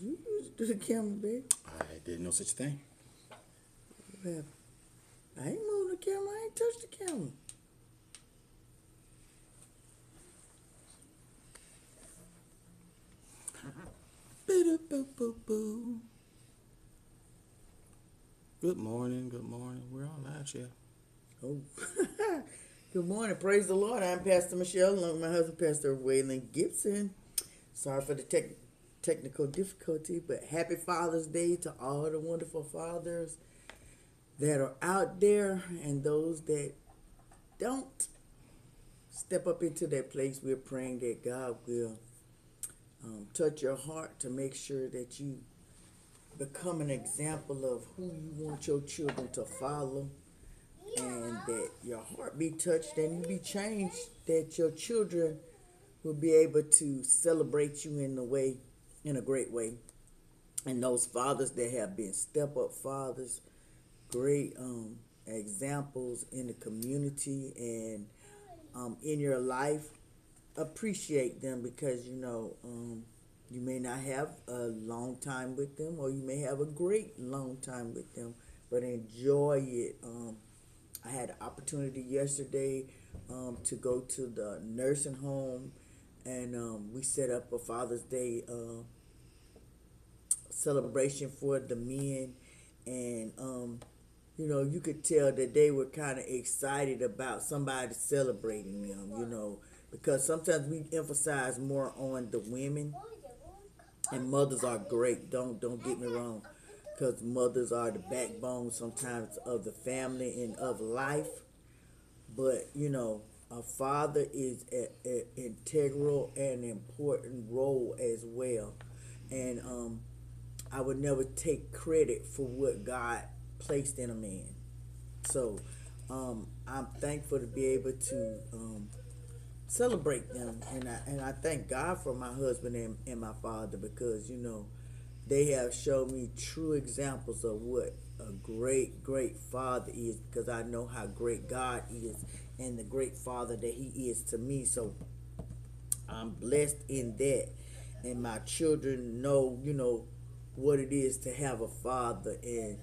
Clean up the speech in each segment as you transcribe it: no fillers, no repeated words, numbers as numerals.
You used to do the camera, baby. I didn't know such a thing. Well, I ain't moved the camera. I ain't touched the camera. Boo-doo-boo-boo-boo. Good morning, good morning. We're all live, yeah. Oh, good morning. Praise the Lord. I'm Pastor Michelle, along with my husband, Pastor Waylon Gibson. Sorry for the technical difficulty, but happy Father's Day to all the wonderful fathers that are out there and those that don't step up into that place. We're praying that God will touch your heart to make sure that you become an example of who you want your children to follow, and that your heart be touched and you be changed, that your children will be able to celebrate you in a great way. And those fathers that have been step up fathers, great examples in the community and in your life, appreciate them, because you may not have a long time with them, or you may have a great long time with them, but enjoy it. I had the opportunity yesterday to go to the nursing home, and we set up a Father's Day celebration for the men, and you could tell that they were kind of excited about somebody celebrating them, because sometimes we emphasize more on the women, and mothers are great. Don't get me wrong, because mothers are the backbone sometimes of the family and of life. But a father is an integral and important role as well, and I would never take credit for what God placed in a man. So I'm thankful to be able to celebrate them, and I thank God for my husband and my father, because they have shown me true examples of what a great father is, because I know how great God is and the great father that he is to me. So I'm blessed in that, and my children know what it is to have a father, and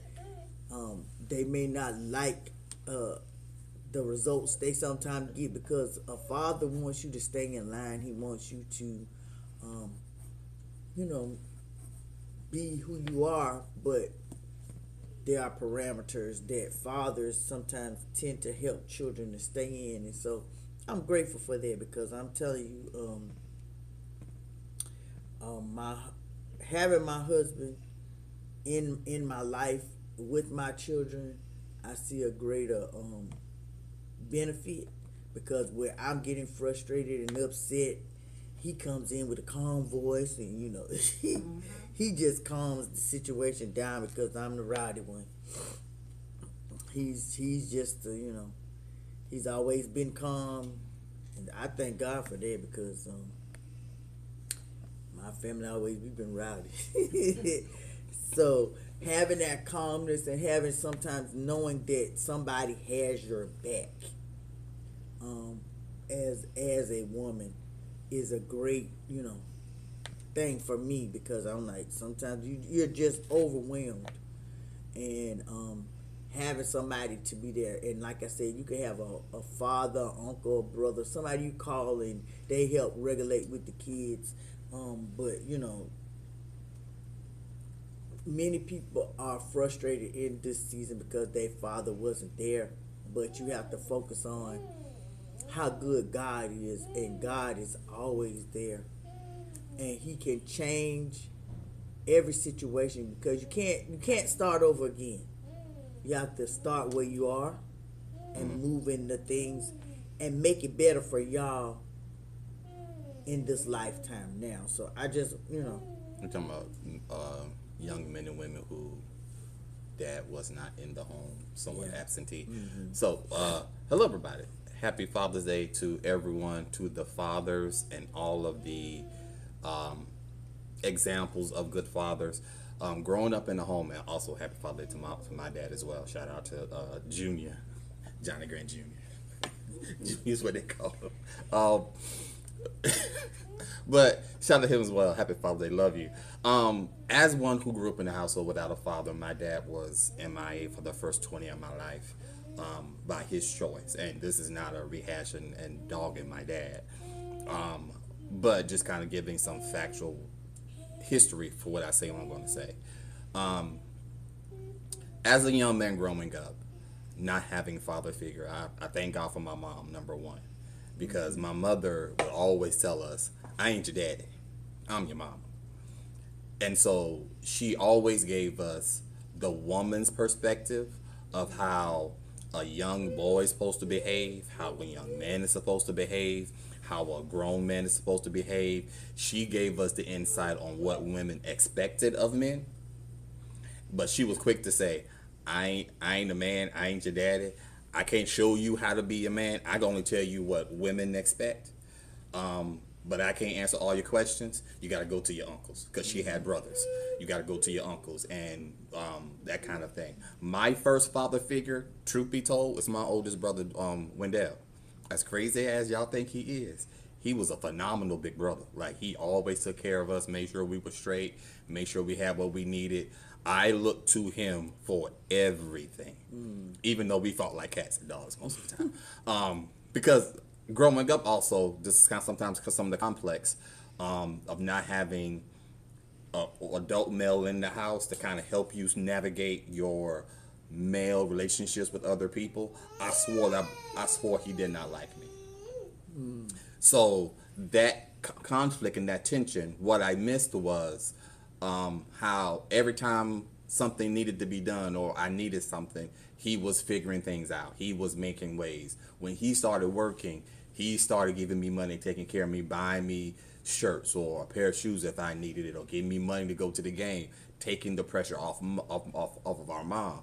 they may not like the results they sometimes get, because a father wants you to stay in line. He wants you to be who you are, but there are parameters that fathers sometimes tend to help children to stay in. And so I'm grateful for that, because I'm telling you, my having my husband in my life with my children, I see a greater benefit, because where I'm getting frustrated and upset, he comes in with a calm voice, and he just calms the situation down, because I'm the rowdy one. He's just he's always been calm, and I thank God for that, because my family always, we've been rowdy. So having that calmness, and having sometimes knowing that somebody has your back as a woman, is a great thing for me, because I'm like, sometimes you're just overwhelmed, and having somebody to be there. And like I said, you can have a father, uncle, brother, somebody you call, and they help regulate with the kids. But many people are frustrated in this season because their father wasn't there. But you have to focus on how good God is, and God is always there, and He can change every situation, because you can't start over again. You have to start where you are and move into things and make it better for y'all in this lifetime now. So I just We're talking about young men and women who dad was not in the home, somewhat absentee. Mm-hmm. So, hello everybody. Happy Father's Day to everyone, to the fathers and all of the examples of good fathers growing up in the home, and also happy Father's Day to my dad as well. Shout out to Junior, Johnny Grant Jr. Junior's what they call him. But shout out to him as well. Happy Father's Day. Love you. As one who grew up in a household without a father, my dad was MIA for the first 20 of my life, by his choice. And this is not a rehash and dogging my dad, but just kind of giving some factual history for what I say what I'm going to say. As a young man growing up, not having a father figure, I thank God for my mom, number one, because my mother would always tell us, I ain't your daddy, I'm your mama. And so she always gave us the woman's perspective of how a young boy is supposed to behave, how a young man is supposed to behave, how a grown man is supposed to behave. She gave us the insight on what women expected of men. But she was quick to say, I ain't a man, I ain't your daddy. I can't show you how to be a man. I can only tell you what women expect. But I can't answer all your questions. You got to go to your uncles, because she had brothers. You got to go to your uncles and that kind of thing. My first father figure, truth be told, is my oldest brother, Wendell. As crazy as y'all think he is, he was a phenomenal big brother. Like, he always took care of us, made sure we were straight, made sure we had what we needed. I looked to him for everything, even though we fought like cats and dogs most of the time. Because growing up also, this is kind of sometimes because some of the complex of not having an adult male in the house to kind of help you navigate your male relationships with other people. I swore he did not like me. So that conflict and that tension, what I missed was how every time something needed to be done or I needed something, he was figuring things out. He was making ways. When he started working, he started giving me money, taking care of me, buying me shirts or a pair of shoes if I needed it, or giving me money to go to the game, taking the pressure off of our mom.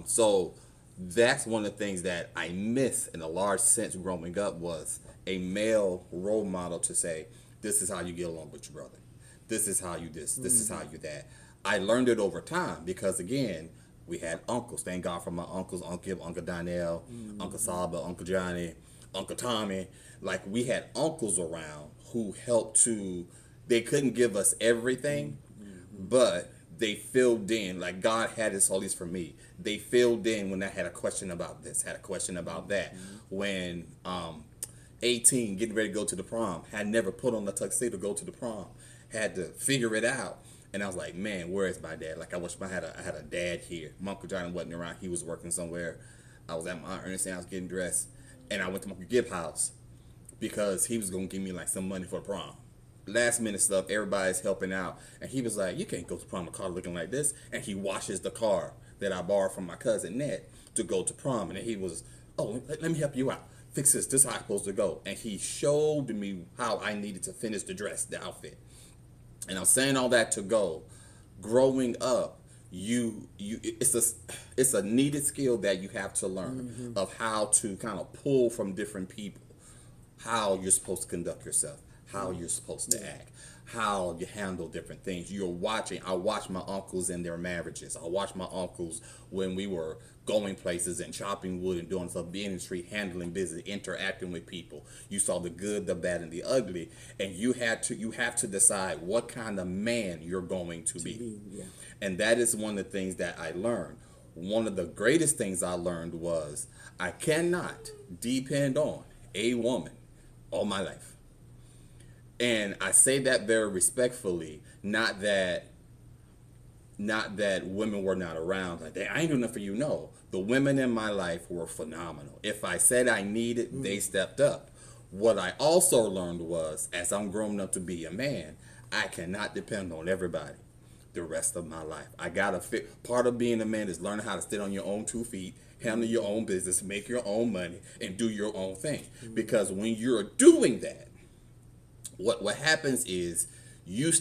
So that's one of the things that I miss in a large sense growing up, was a male role model to say, this is how you get along with your brother. This is how you this is how you that. I learned it over time because, again, we had uncles. Thank God for my uncles, Uncle Donnell, Uncle Saba, Uncle Johnny, Uncle Tommy. Like, we had uncles around who helped to, they couldn't give us everything, but they filled in. Like, God had this, at least for me, they filled in when I had a question about this, had a question about that. When 18, getting ready to go to the prom, had never put on the tuxedo to go to the prom, had to figure it out. And I was like, man, where is my dad? Like, I wish I had a dad here. My Uncle Johnny wasn't around. He was working somewhere. I was at my Aunt Ernestine's house getting dressed. And I went to my Uncle Gibbs' house because he was going to give me, like, some money for the prom. Last minute stuff, everybody's helping out. And he was like, you can't go to prom with a car looking like this. And he washes the car that I borrowed from my cousin Ned to go to prom. And he was, oh, let me help you out. Fix this. This is how I'm supposed to go. And he showed me how I needed to finish the dress, the outfit. And I'm saying all that to go, growing up, it's a needed skill that you have to learn of how to kind of pull from different people, how you're supposed to conduct yourself, how you're supposed to act, how you handle different things. I watched my uncles in their marriages. I watched my uncles when we were going places and chopping wood and doing stuff, being in the street, handling business, interacting with people. You saw the good, the bad, and the ugly, and you have to decide what kind of man you're going to be. Yeah. And that is one of the things that I learned. One of the greatest things I learned was I cannot depend on a woman all my life. And I say that very respectfully, not that women were not around. Like, I ain't doing nothing for you. No, the women in my life were phenomenal. If I said I needed, they stepped up. What I also learned was, as I'm growing up to be a man, I cannot depend on everybody the rest of my life. I gotta fit. Part of being a man is learning how to stand on your own 2 feet, handle your own business, make your own money, and do your own thing. Because when you're doing that, what happens is you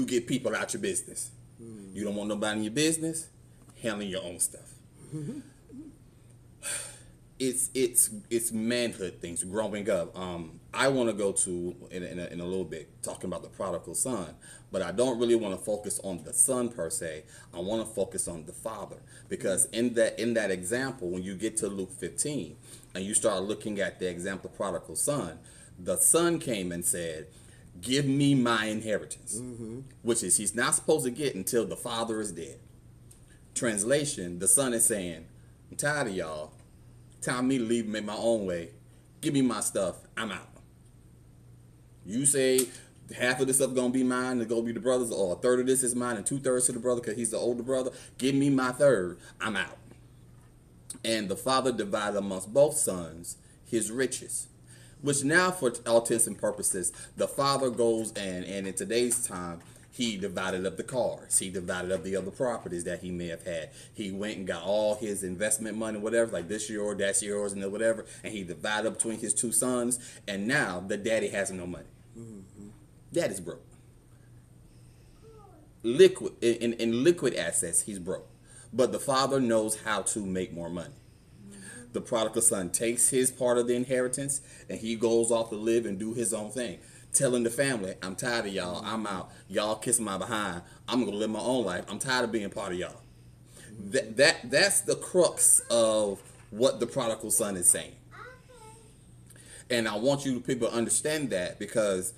get people out your business. You don't want nobody in your business, handling your own stuff. It's manhood things growing up. I want to go to in a little bit talking about the prodigal son, but I don't really want to focus on the son per se. I want to focus on the father, because in that example, when you get to Luke 15 and you start looking at the example of prodigal son, the son came and said, give me my inheritance, which is he's not supposed to get until the father is dead. Translation, the son is saying, I'm tired of y'all. Time me to leave and make my own way. Give me my stuff. I'm out. You say half of this stuff gonna be mine, it's gonna be the brothers, or a third of this is mine and 2/3 to the brother because he's the older brother. Give me my third. I'm out. And the father divided amongst both sons his riches. Which now, for all intents and purposes, the father goes and in today's time, he divided up the cars. He divided up the other properties that he may have had. He went and got all his investment money, whatever, like this yours, that's yours, and whatever, and he divided up between his two sons. And now the daddy has no money. Daddy's broke. Liquid in liquid assets, he's broke. But the father knows how to make more money. The prodigal son takes his part of the inheritance and he goes off to live and do his own thing, telling the family, I'm tired of y'all. I'm out. Y'all kiss my behind. I'm going to live my own life. I'm tired of being part of y'all. That's the crux of what the prodigal son is saying. And I want you people to understand that, because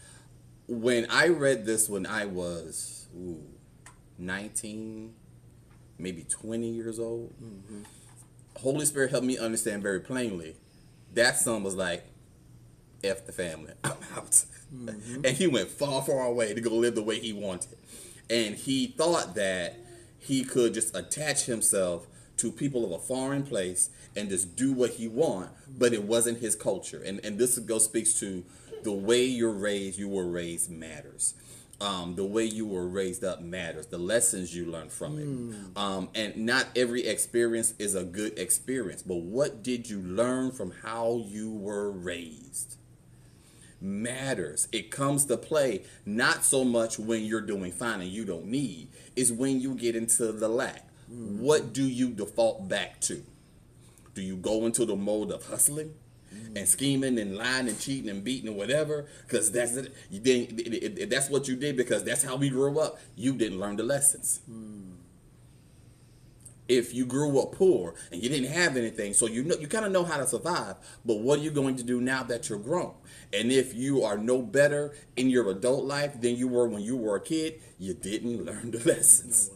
when I read this when I was 19, maybe 20 years old, Holy Spirit helped me understand very plainly. That son was like, F the family, I'm out. And he went far, far away to go live the way he wanted. And he thought that he could just attach himself to people of a foreign place and just do what he want, but it wasn't his culture. And this speaks to the way you were raised matters. The way you were raised up matters. The lessons you learn from it. And not every experience is a good experience, but what did you learn from how you were raised matters. It comes to play not so much when you're doing fine and you don't need, is when you get into the lack. What do you default back to? Do you go into the mode of hustling and scheming and lying and cheating and beating and whatever? Because that's it. That's what you did, because that's how we grew up. You didn't learn the lessons. If you grew up poor and you didn't have anything, so you kind of know how to survive, but what are you going to do now that you're grown? And if you are no better in your adult life than you were when you were a kid, you didn't learn the lessons.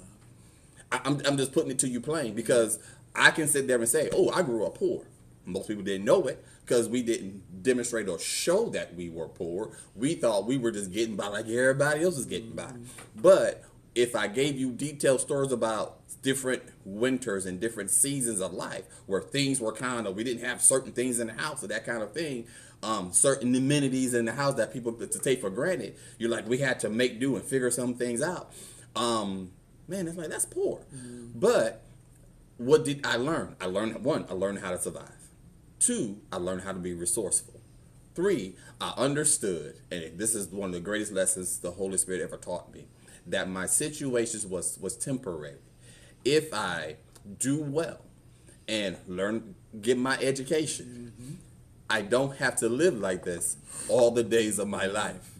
I'm just putting it to you plain, because I can sit there and say, oh, I grew up poor. Most people didn't know it because we didn't demonstrate or show that we were poor. We thought we were just getting by like everybody else was getting by. But if I gave you detailed stories about different winters and different seasons of life where things were we didn't have certain things in the house or that kind of thing, certain amenities in the house that people to take for granted, you're like, we had to make do and figure some things out. Man, it's like, that's poor. But what did I learn? I learned how to survive. 2, I learned how to be resourceful. 3, I understood, and this is one of the greatest lessons the Holy Spirit ever taught me, that my situations was temporary. If I do well and get my education, I don't have to live like this all the days of my life.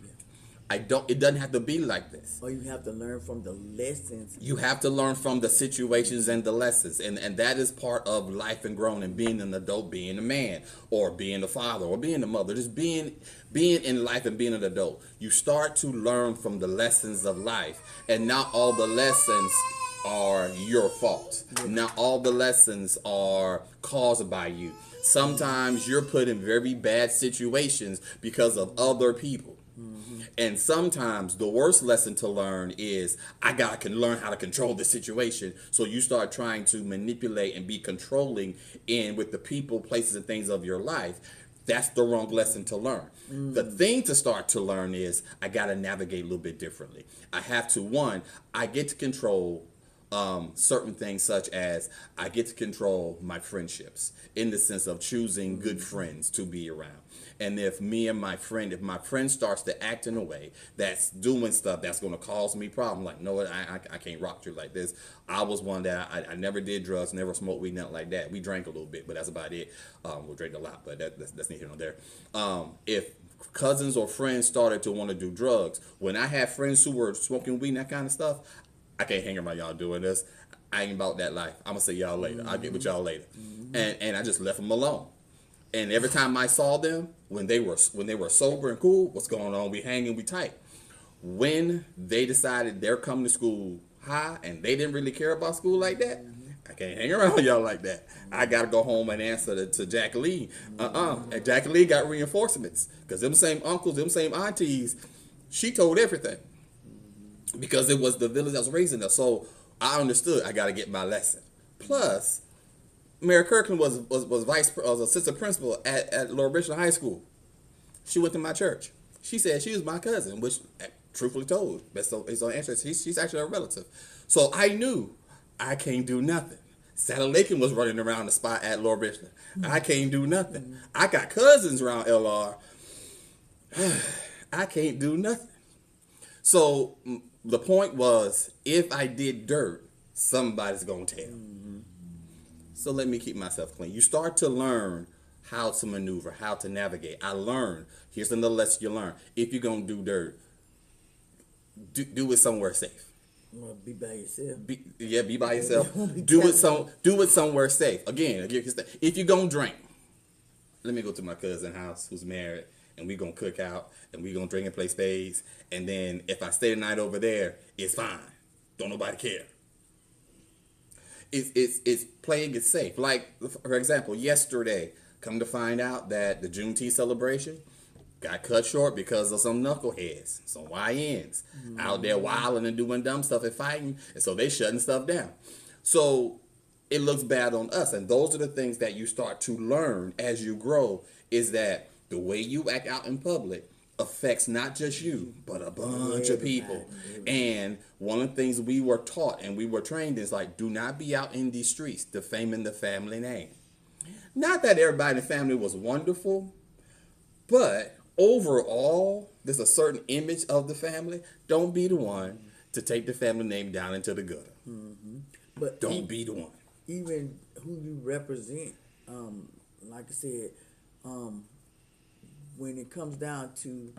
It doesn't have to be like this. Or you have to learn from the lessons. You have to learn from the situations and the lessons. And that is part of life and growing and being an adult, being a man, or being a father, or being a mother. Just being in life and being an adult. You start to learn from the lessons of life. And not all the lessons are your fault. Not all the lessons are caused by you. Sometimes you're put in very bad situations because of other people. And sometimes the worst lesson to learn is, I can learn how to control the situation. So you start trying to manipulate and be controlling with the people, places, and things of your life. That's the wrong lesson to learn. The thing to start to learn is, I got to navigate a little bit differently. I have to, I get to control certain things, such as I get to control my friendships, in the sense of choosing good friends to be around. And if my friend starts to act in a way that's doing stuff that's going to cause me problems, like, no, I can't rock you like this. I was one that I never did drugs, never smoked weed, nothing like that. We drank a little bit, but that's about it. We drank a lot, but that's neither here nor there. If cousins or friends started to want to do drugs, when I had friends who were smoking weed and that kind of stuff, I can't hang around y'all doing this. I ain't about that life. I'm going to see y'all later. I'll get with y'all later. And I just left them alone. And every time I saw them, when they were sober and cool, what's going on? We hanging, we tight. When they decided they're coming to school high and they didn't really care about school like that, I can't hang around with y'all like that. I gotta go home and answer to Jacqueline. And Jacqueline got reinforcements because them same uncles, them same aunties, she told everything because it was the village that was raising us. So I understood I gotta get my lesson. Plus, Mary Kirkland was assistant principal at Lower Richland High School. She went to my church. She said she was my cousin, which truthfully told, based on answer, she's actually a relative. So I knew I can't do nothing. Sally Lakin was running around the spot at Lower Richland. I can't do nothing. I got cousins around LR. I can't do nothing. So the point was, if I did dirt, somebody's gonna tell. So let me keep myself clean. You start to learn how to maneuver, how to navigate. I learned. Here's another lesson you learn. If you're gonna do dirt, do it somewhere safe. Well, be by yourself. Be by yourself. Do it somewhere safe. Again, if you're gonna drink, let me go to my cousin's house who's married, and we gonna cook out, and we gonna drink and play spades, and then if I stay the night over there, it's fine. Don't nobody care. It's playing it safe. Like, for example, yesterday, come to find out that the Juneteenth celebration got cut short because of some knuckleheads, some YNs, out there wilding and doing dumb stuff and fighting, and so they shutting stuff down. So it looks bad on us, and those are the things that you start to learn as you grow, is that the way you act out in public affects not just you, but a bunch of people. And one of the things we were taught and we were trained is like, do not be out in these streets defaming the family name. Not that everybody in the family was wonderful, but overall, there's a certain image of the family. Don't be the one to take the family name down into the gutter. But don't be the one. Even who you represent, like I said, when it comes down to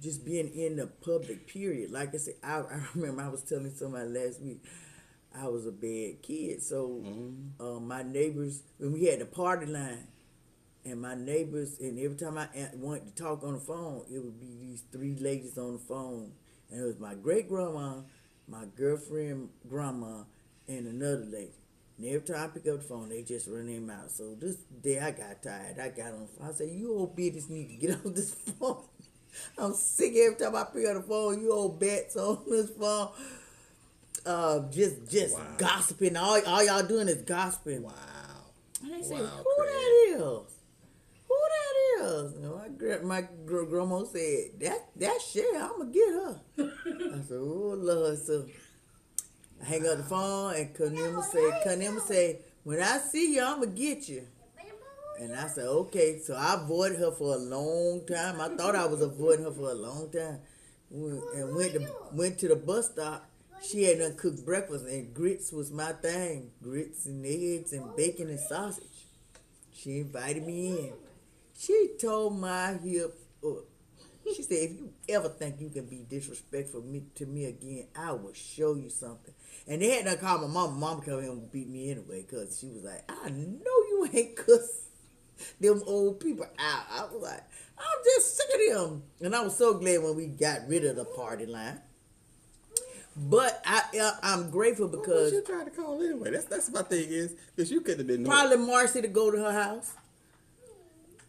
just being in the public period, like I said, I remember I was telling somebody last week, I was a bad kid. So my neighbors, when we had the party line, and my neighbors, and every time I wanted to talk on the phone, it would be these three ladies on the phone. And it was my great-grandma, my girlfriend grandma, and another lady. And every time I pick up the phone, they just run their mouth. So this day I got tired. I got on the phone. I said, you old bitches need to get off this phone. I'm sick every time I pick up the phone. You old bats on this phone. Just wow. Gossiping. All y'all doing is gossiping. Wow. And they said, who that is? Who that is? And my grandma said, that's Sherry. I'm going to get her. I said, oh, Lord. So I hang up the phone, and Kanema say, when I see you, I'm going to get you. And I said, okay. So I avoided her for a long time. I thought I was avoiding her for a long time. And went to the bus stop. She had done cooked breakfast, and grits was my thing. Grits and eggs and bacon and sausage. She invited me in. She told my hip up. She said, if you ever think you can be disrespectful to me again, I will show you something. And they had to call my mama. Mama come in and beat me anyway, because she was like, I know you ain't cuss them old people out. I was like, I'm just sick of them. And I was so glad when we got rid of the party line. But I'm grateful because... What you trying to call anyway? That's my thing is, because you could have been... Probably Marcy to go to her house.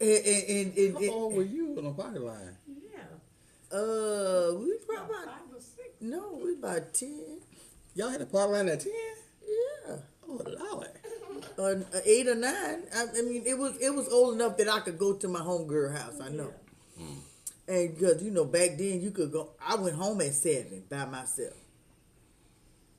How old were you on the party line? Yeah. We probably... No, we about 10. Y'all had a party line at 10? Yeah. Oh, Lord. 8 or 9. I mean, it was old enough that I could go to my homegirl house. I know. Yeah. And because, back then you could go... I went home at 7 by myself.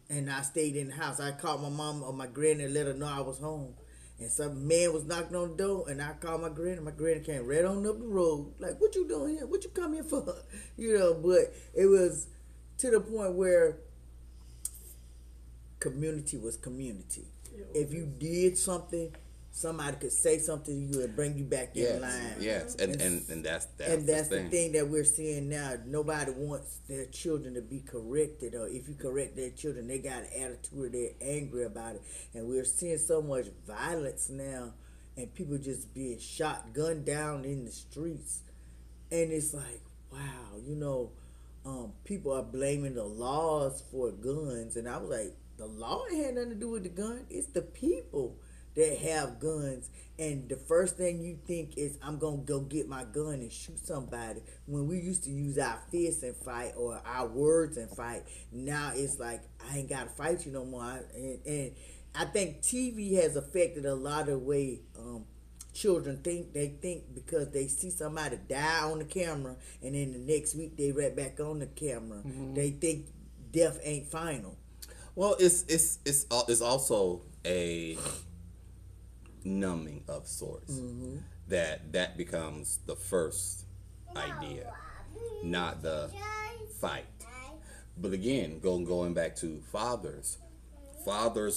And I stayed in the house. I called my mom or my granny and let her know I was home. And some man was knocking on the door, and I called my granny. My granny came right on up the road. Like, what you doing here? What you come here for? But it was to the point where community was community. If you did something, somebody could say something to you and bring you back in line. Yes, and that's the thing that we're seeing now. Nobody wants their children to be corrected, or if you correct their children, they got an attitude, they're angry about it. And we're seeing so much violence now and people just being shot, gunned down in the streets. And it's like, wow, people are blaming the laws for guns. And I was like, the law ain't had nothing to do with the gun. It's the people that have guns. And the first thing you think is, I'm going to go get my gun and shoot somebody. When we used to use our fists and fight, or our words and fight, now it's like, I ain't got to fight you no more. And I think TV has affected a lot of the way children think. They think because they see somebody die on the camera, and then the next week they right back on the camera. They think death ain't final. Well, it's also a numbing of sorts. That becomes the first idea, not the fight. But again, going back to fathers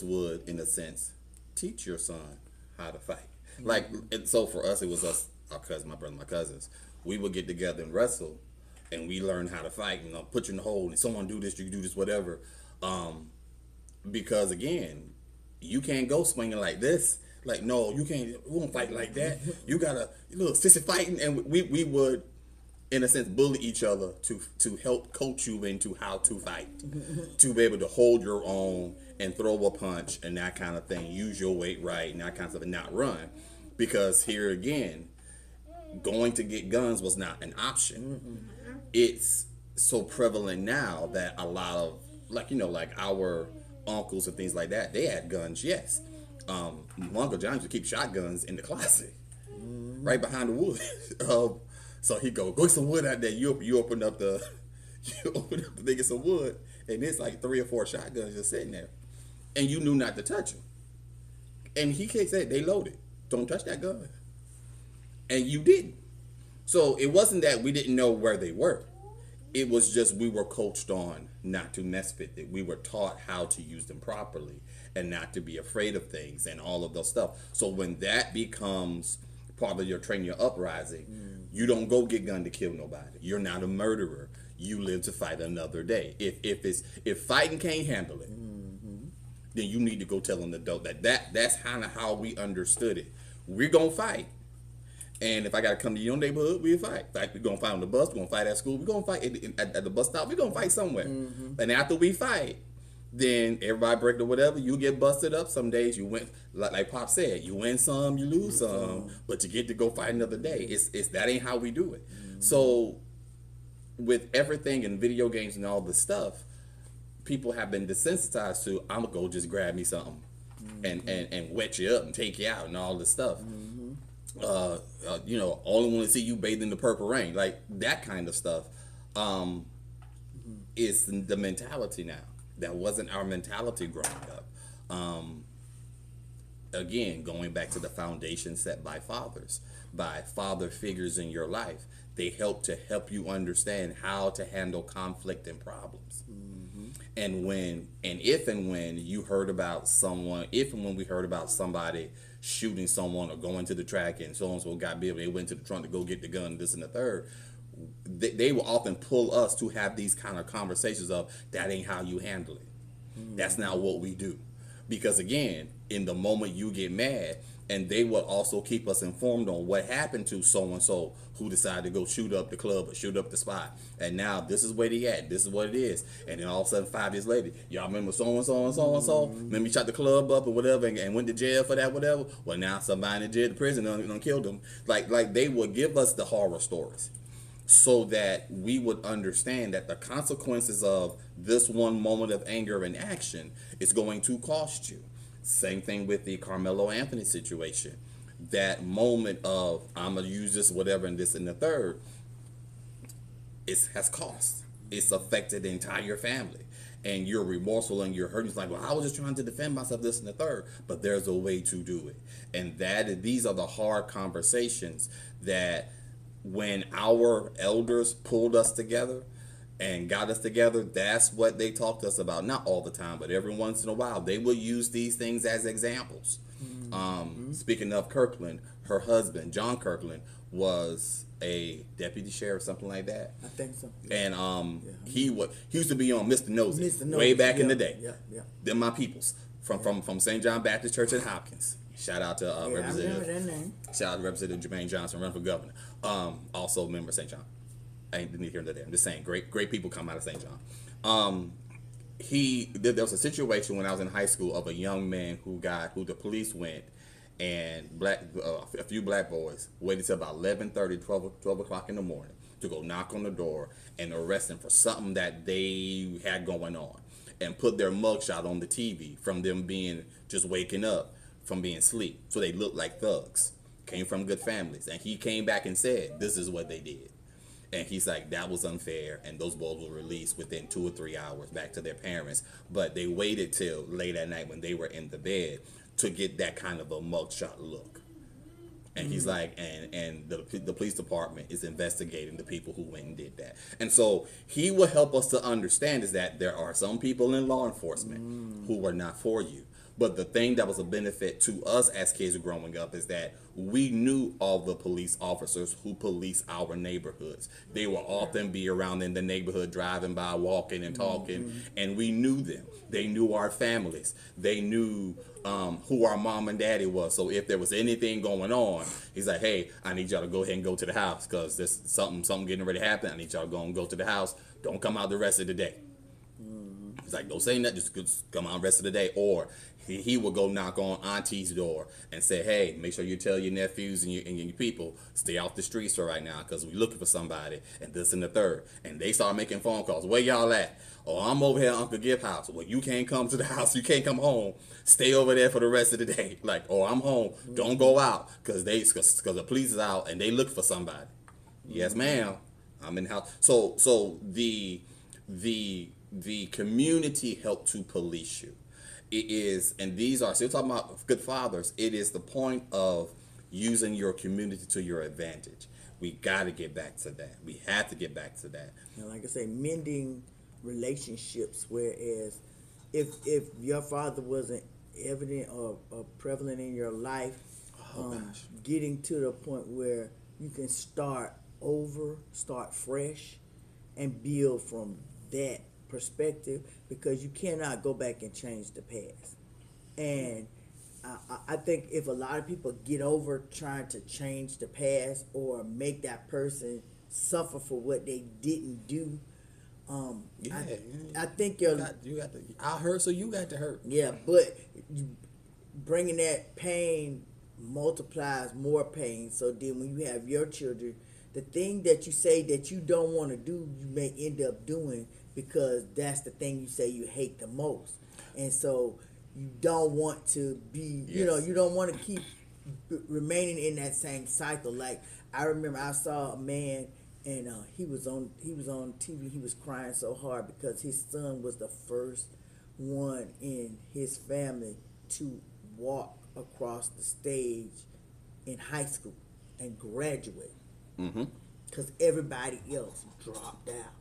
would, in a sense, teach your son how to fight. Like, and so for us, it was us, our cousin, my brother, my cousins. We would get together and wrestle, and we learned how to fight. Put you in the hole, and someone do this, you do this, whatever. Because again, you can't go swinging like this. Like, no, you can't. We won't fight like that. You gotta, little sissy fighting, and we would, in a sense, bully each other to help coach you into how to fight, to be able to hold your own and throw a punch and that kind of thing. Use your weight right and that kind of stuff, and not run. Because here again, going to get guns was not an option. It's so prevalent now that a lot of, like our uncles and things like that, they had guns, yes. My Uncle John used to keep shotguns in the closet, right behind the wood. So he go get some wood out there. You open up the thing of some wood, and it's like 3 or 4 shotguns just sitting there, and you knew not to touch them. And he can't say they loaded. Don't touch that gun. And you didn't. So it wasn't that we didn't know where they were. It was just we were coached on not to mess with it. We were taught how to use them properly and not to be afraid of things and all of those stuff. So when that becomes part of your training, your uprising, you don't go get gun to kill nobody. You're not a murderer. You live to fight another day. If fighting can't handle it, then you need to go tell an adult that's kind of how we understood it. We're gonna fight. And if I got to come to your neighborhood, we'll fight. Like, we're going to fight on the bus. We're going to fight at school. We're going to fight at the bus stop. We're going to fight somewhere. And after we fight, then everybody break or whatever. You get busted up. Some days you win. Like Pop said, you win some, you lose some. But you get to go fight another day. It's that ain't how we do it. So with everything in video games and all this stuff, people have been desensitized to, I'm going to go just grab me something and wet you up and take you out and all this stuff. Only want to see you bathe in the purple rain, like that kind of stuff. Is the mentality now. That wasn't our mentality growing up. Again, going back to the foundation set by fathers, by father figures in your life, they help you understand how to handle conflict and problems. And when you heard about someone, if and when we heard about somebody shooting someone or going to the track and so and so got big, they went to the trunk to go get the gun, this and the third, they will often pull us to have these kind of conversations of, that ain't how you handle it. That's not what we do. Because again, in the moment you get mad, and they will also keep us informed on what happened to so-and-so who decided to go shoot up the club or shoot up the spot. And now this is where they at. This is what it is. And then all of a sudden, 5 years later, y'all remember so-and-so and so-and-so? Remember you shot the club up or whatever and went to jail for that, whatever? Well, now somebody in jail, the prison done killed them. Like they will give us the horror stories so that we would understand that the consequences of this one moment of anger and action is going to cost you. Same thing with the Carmelo Anthony situation. That moment of, I'm going to use this, whatever, and this and the third, it has cost. It's affected the entire family. And you're remorseful and you're hurting. It's like, well, I was just trying to defend myself, this and the third. But there's a way to do it. And these are the hard conversations that when our elders pulled us together and got us together, that's what they talked to us about. Not all the time, but every once in a while, they will use these things as examples. Speaking of Kirkland, her husband, John Kirkland, was a deputy sheriff, something like that. I think so. Yeah. And he used to be on Mr. Nosey way back in the day. Yeah. They're my peoples from St. John Baptist Church in Hopkins. Shout out to Yeah, I remember Representative. that name. Shout out to Representative Jermaine Johnson, running for governor. Also a member of St. John. I ain't need here nor there. I'm just saying, great people come out of St. John. There was a situation when I was in high school of a young man who the police went, and a few black boys waited till about 11:30, 12 o'clock in the morning to go knock on the door and arrest him for something that they had going on, and put their mugshot on the TV from them being just waking up from being asleep, so they looked like thugs, came from good families, and he came back and said, "This is what they did." And he's like, that was unfair, and those boys were released within 2 or 3 hours back to their parents. But they waited till late at night when they were in the bed to get that kind of a mugshot look. And he's like, and the police department is investigating the people who went and did that. And so he will help us to understand is that there are some people in law enforcement who were not for you. But the thing that was a benefit to us as kids growing up is that we knew all the police officers who police our neighborhoods. They will often be around in the neighborhood, driving by, walking and talking, and we knew them. They knew our families. They knew who our mom and daddy was. So if there was anything going on, he's like, "Hey, I need y'all to go ahead and go to the house because there's something getting ready to happen. I need y'all to go to the house. Don't come out the rest of the day." He's like, "Don't say nothing. Just come out the rest of the day." Or he will go knock on auntie's door and say, "Hey, make sure you tell your nephews and your people stay off the streets for right now because we're looking for somebody," and this and the third. And they start making phone calls. "Where y'all at?" "Oh, I'm over here at Uncle Gibbs' house." "Well, you can't come to the house. You can't come home. Stay over there for the rest of the day." Like, "Oh, I'm home. Don't go out because the police is out and they look for somebody." "Yes, ma'am. I'm in the house." So the community helped to police you. It is, and these are still talking about good fathers. It is the point of using your community to your advantage. We got to get back to that. We have to get back to that. And like I say, mending relationships. Whereas, if your father wasn't evident or prevalent in your life, getting to the point where you can start over, start fresh, and build from that perspective, because you cannot go back and change the past. And I think if a lot of people get over trying to change the past or make that person suffer for what they didn't do, I think you got to. I hurt, so you got to hurt. Yeah, but bringing that pain multiplies more pain. So then when you have your children, the thing that you say that you don't want to do, you may end up doing because that's the thing you say you hate the most. And so you don't want to be, you don't want to keep remaining in that same cycle. Like, I remember I saw a man, and he was on TV. He was crying so hard because his son was the first one in his family to walk across the stage in high school and graduate. Because everybody else dropped out.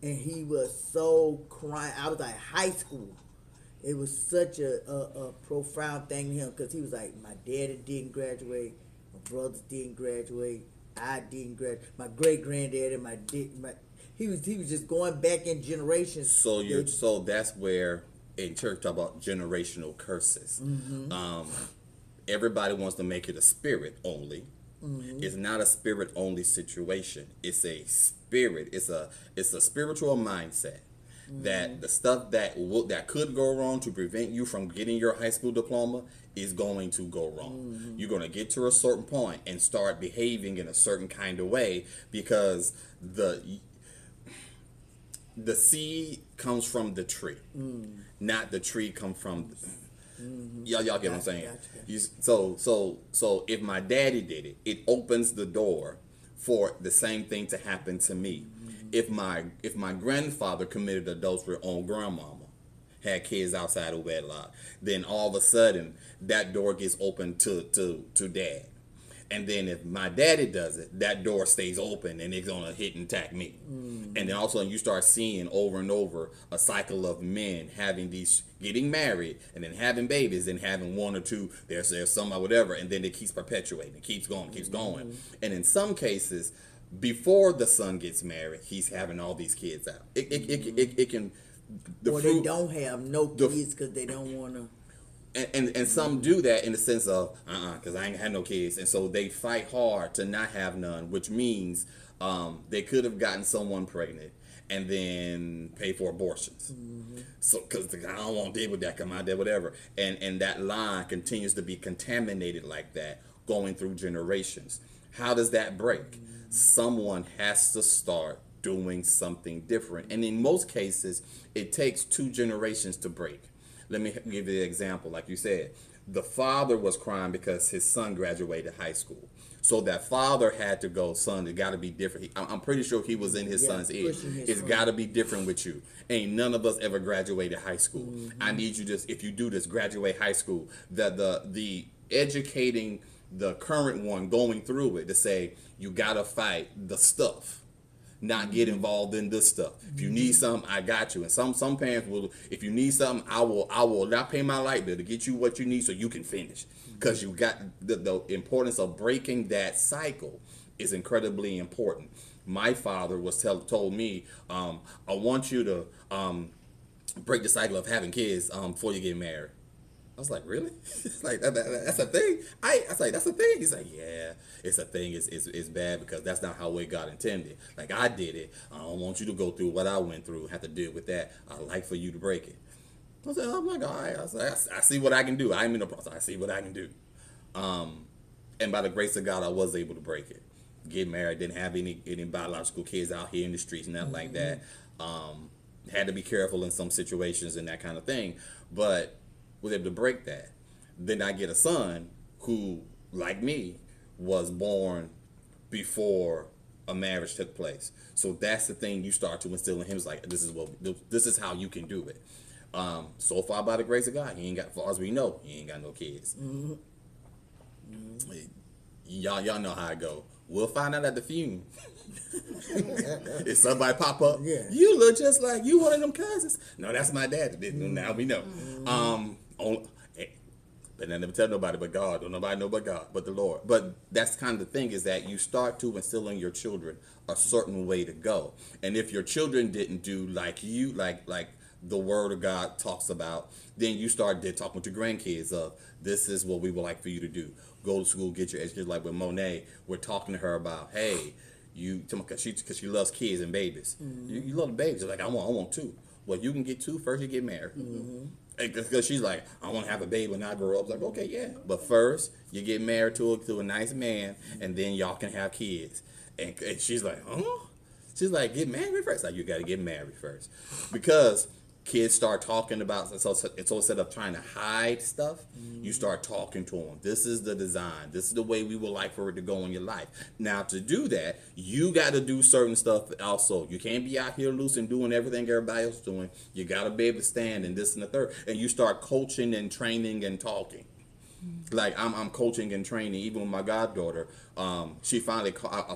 And he was so crying. I was like, high school. It was such a profound thing to him, because he was like, my daddy didn't graduate, my brothers didn't graduate, I didn't graduate, my great granddaddy, he was just going back in generations. So that's where in church talk about generational curses. Everybody wants to make it a spirit only. It's not a spirit only situation. It's a spirit. It's a spiritual mindset that the stuff that could go wrong to prevent you from getting your high school diploma is going to go wrong. You're going to get to a certain point and start behaving in a certain kind of way because the seed comes from the tree, not the tree come from y'all get what I'm saying? So if my daddy did it, it opens the door for the same thing to happen to me. If my grandfather committed adultery on grandmama, had kids outside of wedlock, then all of a sudden that door gets open to dad. And then if my daddy does it, that door stays open and it's gonna hit and attack me. And then all of a sudden you start seeing over and over a cycle of men getting married and then having babies and having one or two, there's some or whatever, and then it keeps perpetuating, it keeps going. And in some cases, before the son gets married, he's having all these kids out. It can They don't have no kids because they don't want to. And some do that in the sense of because I ain't had no kids, and so they fight hard to not have none, which means they could have gotten someone pregnant and then pay for abortions. So because I don't want to deal with that, come out there, whatever, and that line continues to be contaminated like that, going through generations. How does that break? Someone has to start doing something different, and in most cases, it takes 2 generations to break. Let me give you an example. Like you said, the father was crying because his son graduated high school. So that father had to go, son, it got to be different. I'm pretty sure he was in his son's ear. It's got to be different with you. Ain't none of us ever graduated high school. I need you just, if you do this, graduate high school. The educating the current one going through it to say, you got to fight the stuff, not get involved in this stuff. If you need something, I got you. And some parents will, if you need something, I will not pay my light bill to get you what you need so you can finish. Because you got the importance of breaking that cycle is incredibly important. My father was told me, I want you to break the cycle of having kids before you get married. I was like, really? It's like that's a thing. I was like, that's a thing. He's like, yeah, it's a thing. It's bad because that's not how way God intended. Like I did it. I don't want you to go through what I went through. Have to deal with that. I like for you to break it. I was like, I'm like, all right. I was like, I see what I can do. I'm in the process. I see what I can do. And by the grace of God, I was able to break it. Get married. Didn't have any biological kids out here in the streets, nothing like that. Had to be careful in some situations and that kind of thing. But was able to break that. Then I get a son who, like me, was born before a marriage took place. So that's the thing you start to instill in him. Is like, this is how you can do it. So far, by the grace of God, he ain't got, as far as we know, he ain't got no kids. Y'all know how I go. We'll find out at the funeral. If somebody pop up, you look just like you one of them cousins. No, that's my dad. Now we know. But I never tell nobody but God. Don't nobody know but God, but the Lord. But that's kind of the thing, is that you start to instill in your children a certain way to go. And if your children didn't do like you, like the Word of God talks about, then you start talking with your grandkids of, this is what we would like for you to do. Go to school, get your education. Like with Monet, we're talking to her about, hey, because she loves kids and babies. You love the babies. She's like, I want 2. Well, you can get 2 first. You get married. Because she's like, I want to have a baby when I grow up. Like, okay, yeah. But first, you get married to a nice man, and then y'all can have kids. And she's like, huh? She's like, get married first. Like, you got to get married first. Because kids start talking about, so instead of trying to hide stuff, you start talking to them. This is the design. This is the way we would like for it to go in your life. Now, to do that, you got to do certain stuff also. You can't be out here loose and doing everything everybody else is doing. You got to be able to stand and this and the third. And you start coaching and training and talking. Like I'm coaching and training. Even with my goddaughter, I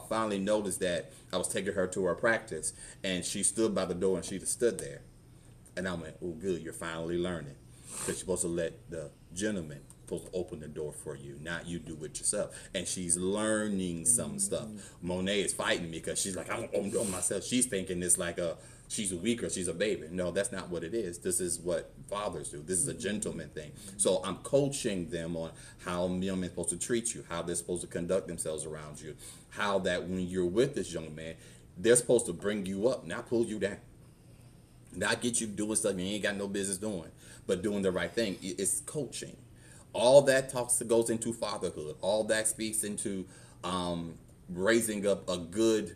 finally noticed that I was taking her to her practice, and she stood by the door and she just stood there. And I went, oh, good, you're finally learning. Because you're supposed to let the gentleman supposed to open the door for you, not you do it yourself. And she's learning some stuff. Monet is fighting me because she's like, I'm open door myself. She's thinking it's like she's weak or she's a baby. No, that's not what it is. This is what fathers do. This is a gentleman thing. So I'm coaching them on how young men are supposed to treat you, how they're supposed to conduct themselves around you, how that when you're with this young man, they're supposed to bring you up, not pull you down. Not get you doing stuff you ain't got no business doing, but doing the right thing. It's coaching. All that goes into fatherhood. All that speaks into raising up a good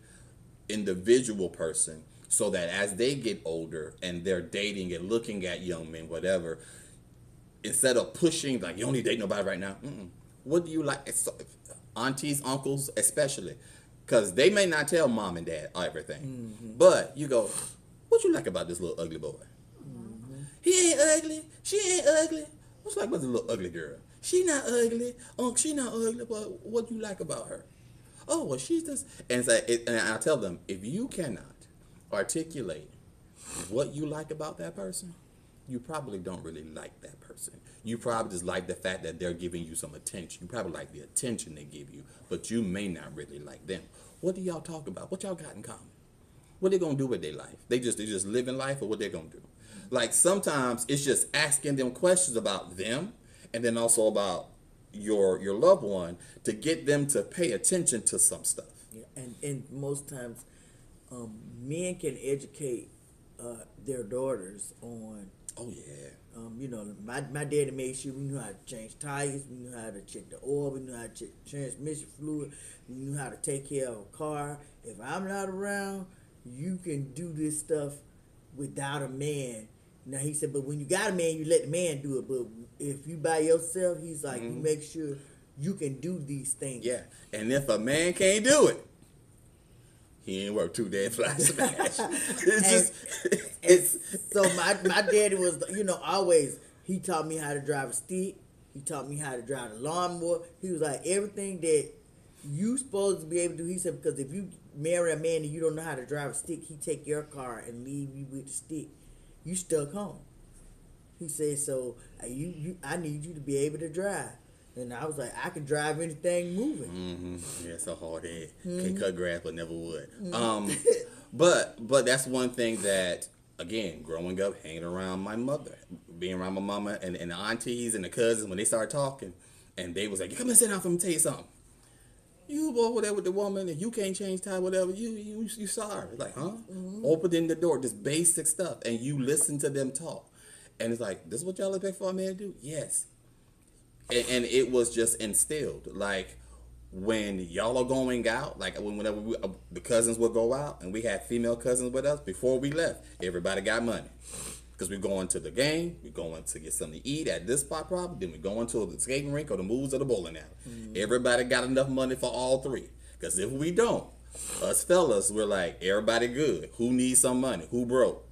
individual person, so that as they get older and they're dating and looking at young men, whatever, instead of pushing, like, you don't need to date nobody right now. What do you like? Aunties, uncles, especially, because they may not tell mom and dad everything. But you go, what you like about this little ugly boy? He ain't ugly. She ain't ugly. What's like with the little ugly girl? She not ugly. She not ugly, but what you like about her? Oh, well, she's just... And I tell them, if you cannot articulate what you like about that person, you probably don't really like that person. You probably just like the fact that they're giving you some attention. You probably like the attention they give you, but you may not really like them. What do y'all talk about? What y'all got in common? What they gonna do with their life? They just living life, or what they gonna do? Like sometimes it's just asking them questions about them, and then also about your loved one, to get them to pay attention to some stuff. Yeah, and most times, men can educate their daughters on. Oh yeah. My daddy made sure we knew how to change tires, we knew how to check the oil, we knew how to check transmission fluid, we knew how to take care of a car. If I'm not around, you can do this stuff without a man. Now he said, but when you got a man, you let the man do it. But if you by yourself, he's like, you make sure you can do these things. Yeah, and if a man can't do it, he ain't worth 2 days fly smash. It's So my daddy was, always, he taught me how to drive a stick. He taught me how to drive a lawnmower. He was like, everything that you supposed to be able to do. He said, because if you marry a man and you don't know how to drive a stick, he take your car and leave you with the stick. You stuck home. He said, so I need you to be able to drive. And I was like, I can drive anything moving. Mm-hmm. Yeah, it's a hard head. Can cut grass, but never would. But that's one thing that, again, growing up, hanging around my mother, being around my mama and the aunties and the cousins, when they started talking, and they was like, come and sit down for me, tell you something. You over there with the woman, and you can't change time, whatever. You sorry. Like, huh? Opening the door, just basic stuff, and you listen to them talk, and it's like, this is what y'all expect for a man to do? Yes. And it was just instilled. Like, when y'all are going out, like whenever the cousins would go out, and we had female cousins with us, before we left, everybody got money. Because we're going to the game, we're going to get something to eat at this spot probably, then we're going to the skating rink or the moves or the bowling alley. Everybody got enough money for all three. Because if we don't, us fellas, we're like, everybody good. Who needs some money? Who broke?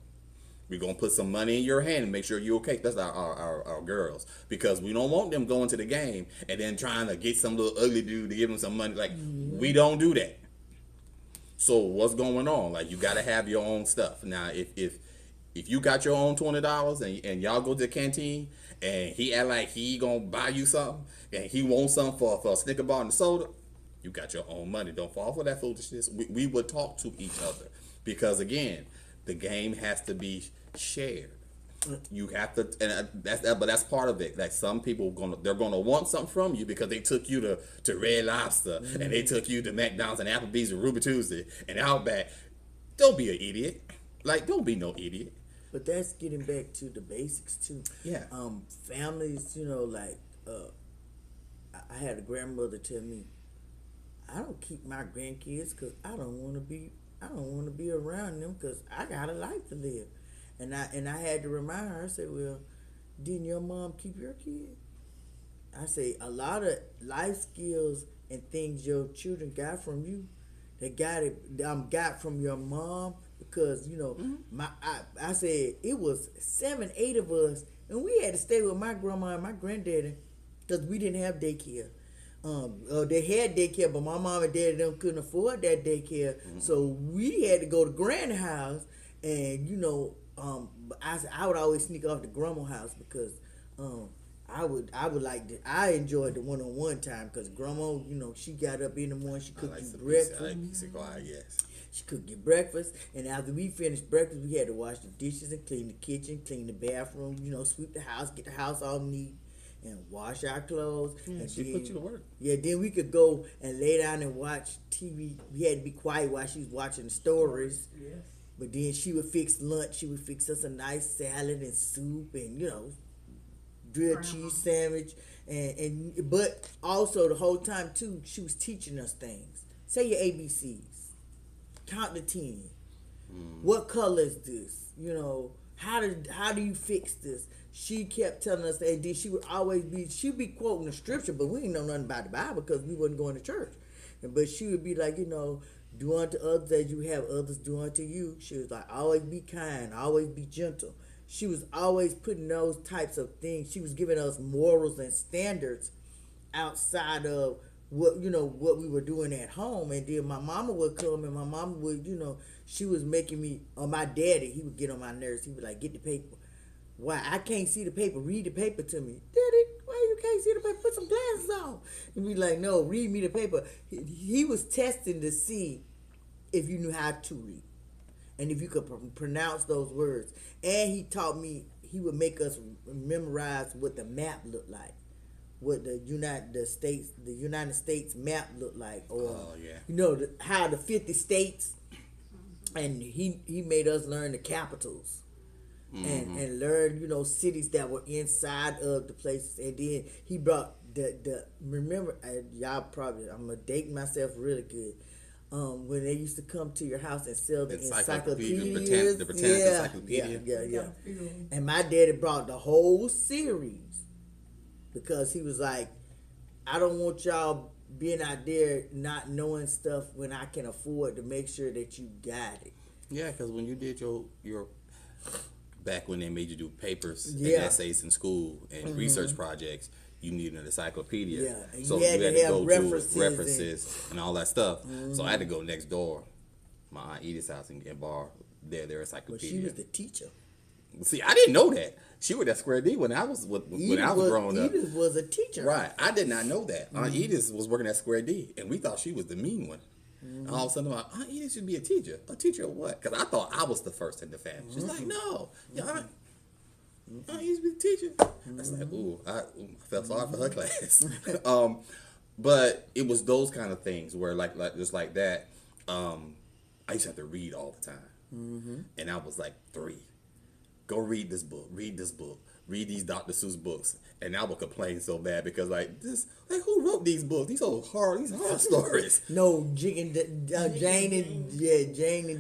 We're going to put some money in your hand and make sure you're okay. That's our girls. Because we don't want them going to the game and then trying to get some little ugly dude to give them some money. Like, we don't do that. So what's going on? Like, you got to have your own stuff. Now, if you got your own $20 and y'all go to the canteen and he act like he going to buy you something and he wants something for a Snicker bar and a soda, you got your own money. Don't fall for that foolishness. We would talk to each other. Because, again, the game has to be shared. You have to, and that's part of it. Like, some people they're gonna want something from you because they took you to Red Lobster and they took you to McDonald's and Applebee's and Ruby Tuesday and Outback. Don't be an idiot. Like, don't be no idiot. But that's getting back to the basics too. Yeah. Families, I had a grandmother tell me, I don't keep my grandkids because I don't want to be around them because I got a life to live. And I had to remind her. I said, well, didn't your mom keep your kid? I say, a lot of life skills and things your children got from you, they got from your mom because, I said it was 7, 8 of us, and we had to stay with my grandma and my granddaddy because we didn't have daycare. They had daycare, but my mom and daddy them couldn't afford that daycare, so we had to go to granny house, and I would always sneak off to grandma house because I enjoyed the one-on-one time because grandma, she got up in the morning, she cooked you breakfast. I like peace and quiet, yes. She cooked you breakfast, and after we finished breakfast, we had to wash the dishes and clean the kitchen, clean the bathroom, sweep the house, get the house all neat, and wash our clothes. Yeah, and she then, put you to work. Yeah, then we could go and lay down and watch TV. We had to be quiet while she was watching the stories. Yes. But then she would fix lunch. She would fix us a nice salad and soup and, grilled cheese sandwich. But also the whole time, too, she was teaching us things. Say your ABCs. Count to 10. What color is this? How do you fix this? She kept telling us that. And she would always she'd be quoting the scripture, but we didn't know nothing about the Bible because we wasn't going to church. But she would be like, do unto others as you have others do unto you. She was like, always be kind, always be gentle. She was always putting those types of things. She was giving us morals and standards outside of what we were doing at home. And then my mama would come, and my mama would, she was making me, or my daddy, he would get on my nerves. He would like, get the paper. Why? I can't see the paper. Read the paper to me. Daddy, why you can't see the paper? Put some glasses on. And we like, no, read me the paper. He was testing to see if you knew how to read and if you could pronounce those words. And he taught me, he would make us memorize what the map looked like. what the United States map looked like, or Oh yeah. how the 50 states, and he made us learn the capitals. And learn cities that were inside of the places, and then he brought the remember, y'all probably, I'm gonna date myself really good, when they used to come to your house and sell the encyclopedias, the pretend encyclopedia. Yeah. And my daddy brought the whole series, because he was like, I don't want y'all being out there not knowing stuff when I can afford to make sure that you got it. Yeah, because when you did your back when they made you do papers and Yeah. essays in school and research projects, you needed an encyclopedia. Yeah, and so you had to have go references to references and all that stuff. So I had to go next door, my Aunt Edith's house, and borrow their But encyclopedia. she was the teacher. See, I didn't know that. She was at Square D when I was growing up. Edith was a teacher. Right. I did not know that. Aunt Edith was working at Square D, and we thought she was the mean one. And all of a sudden, Aunt Edith should be a teacher. A teacher of what? Because I thought I was the first in the family. She's like, no. Yeah, Aunt Edith be the teacher. I was like, I felt sorry for her class. But it was those kind of things where, like just like that, I used to have to read all the time. And I was like 3. Go read this book. Read this book. Read these Dr. Seuss books. And I would complain so bad because who wrote these books? These horror stories. No, Jane and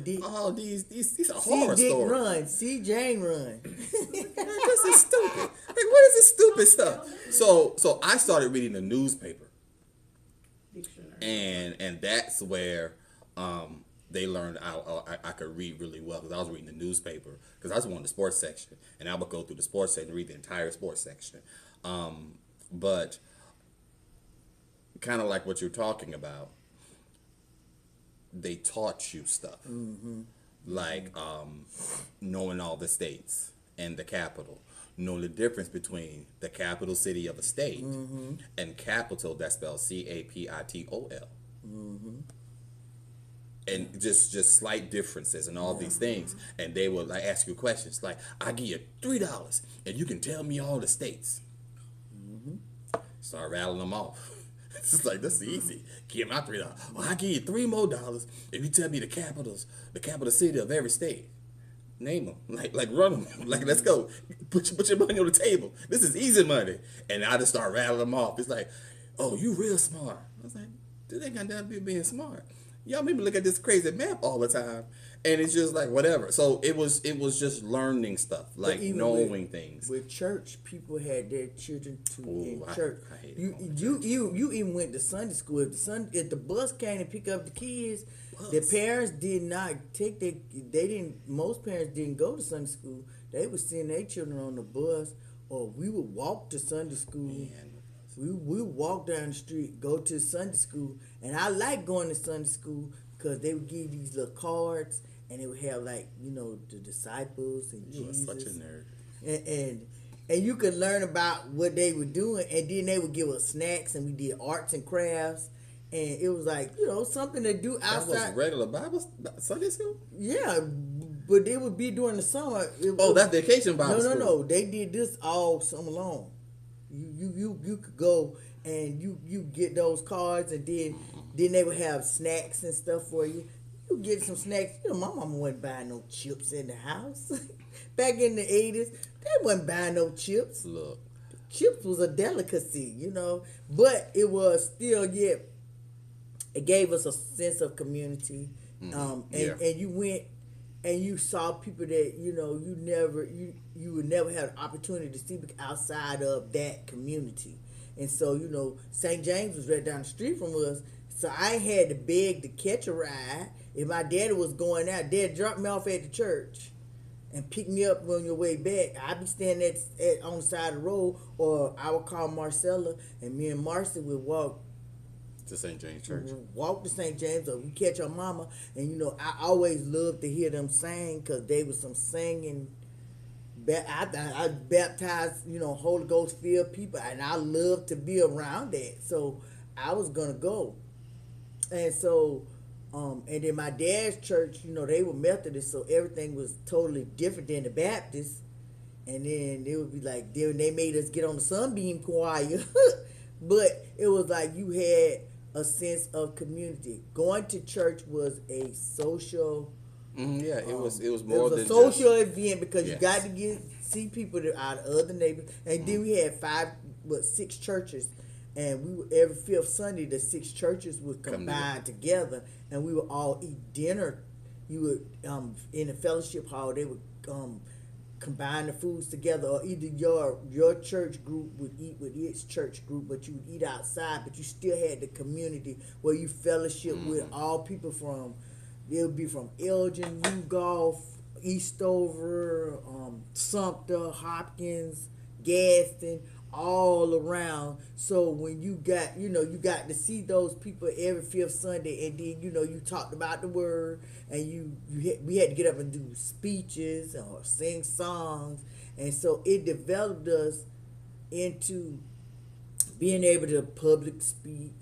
Dick. Oh, these are horror See Dick stories. run. See Jane run. This is stupid. Like, what is this stupid stuff? So I started reading the newspaper. Dictionary. And that's where they learned I could read really well, because I was reading the newspaper, because I was on the sports section, and I would go through the sports section and read the entire sports section. But kind of like what you're talking about, they taught you stuff, like knowing all the states and the capital, knowing the difference between the capital city of a state and capital, that's spelled Capitol. And just slight differences and all these things. And they will like ask you questions like, I give you $3 and you can tell me all the states. Start rattling them off. It's just like, that's easy. Give my $3. Well, I give you $3 more if you tell me the capital city of every state. Name them, like run them, like let's go. Put your money on the table. This is easy money. And I just start rattling them off. It's like, oh, you real smart. I was like, this ain't got nothing to do with being smart. Y'all made me look at this crazy map all the time, and it's just like whatever. So it was just learning stuff, like knowing things. With church, people had their children in church. I hate You even went to Sunday school. If the bus came to pick up the kids, the parents did not take most parents didn't go to Sunday school. They would send their children on the bus, or we would walk to Sunday school. Man. We would walk down the street, go to Sunday school, and I like going to Sunday school because they would give these little cards, and they would have the disciples and You are Jesus. such a nerd. And you could learn about what they were doing, and then they would give us snacks, and we did arts and crafts, and it was like something to do That outside. was regular Bible Sunday school. Yeah, but it would be during the summer. That's vacation Bible school. No. They did this all summer long. You could go and you get those cards, and then they would have snacks and stuff for you. You get some snacks. My mama wasn't buying no chips in the house. Back in the 80s, they wasn't buying no chips. Look, Chips was a delicacy, but it was still it gave us a sense of community. And you went and you saw people that you would never have the opportunity to see outside of that community. And so St. James was right down the street from us, so I had to beg to catch a ride. If my daddy was going out, Dad dropped me off at the church and pick me up on your way back. I'd be standing on the side of the road, or I would call Marcella, and me and Marcy would walk to St. James Church. Walk to St. James, or we catch our mama. And I always loved to hear them sing, because they was some singing. I baptized, Holy Ghost filled people, and I love to be around that. So I was gonna go. And so and then my dad's church, they were Methodist, so everything was totally different than the Baptist. And then it would be like, then they made us get on the Sunbeam choir. but it was like you had a sense of community. Going to church was a social. Yeah, it was It more was a than social just event because you got yes. to see people that out of other neighbors, and then we had six churches, and we were, every fifth Sunday the six churches would Come together. combine together, and we would all eat dinner. You would in the fellowship hall they would combine the foods together, or either your church group would eat with its church group, but you would eat outside, but you still had the community where you fellowship with all people from. It would be from Elgin, Rugolph, Eastover, Sumter, Hopkins, Gadsden, all around. So when you got, you got to see those people every fifth Sunday, and then you talked about the word, and we had to get up and do speeches or sing songs, and so it developed us into being able to public speak.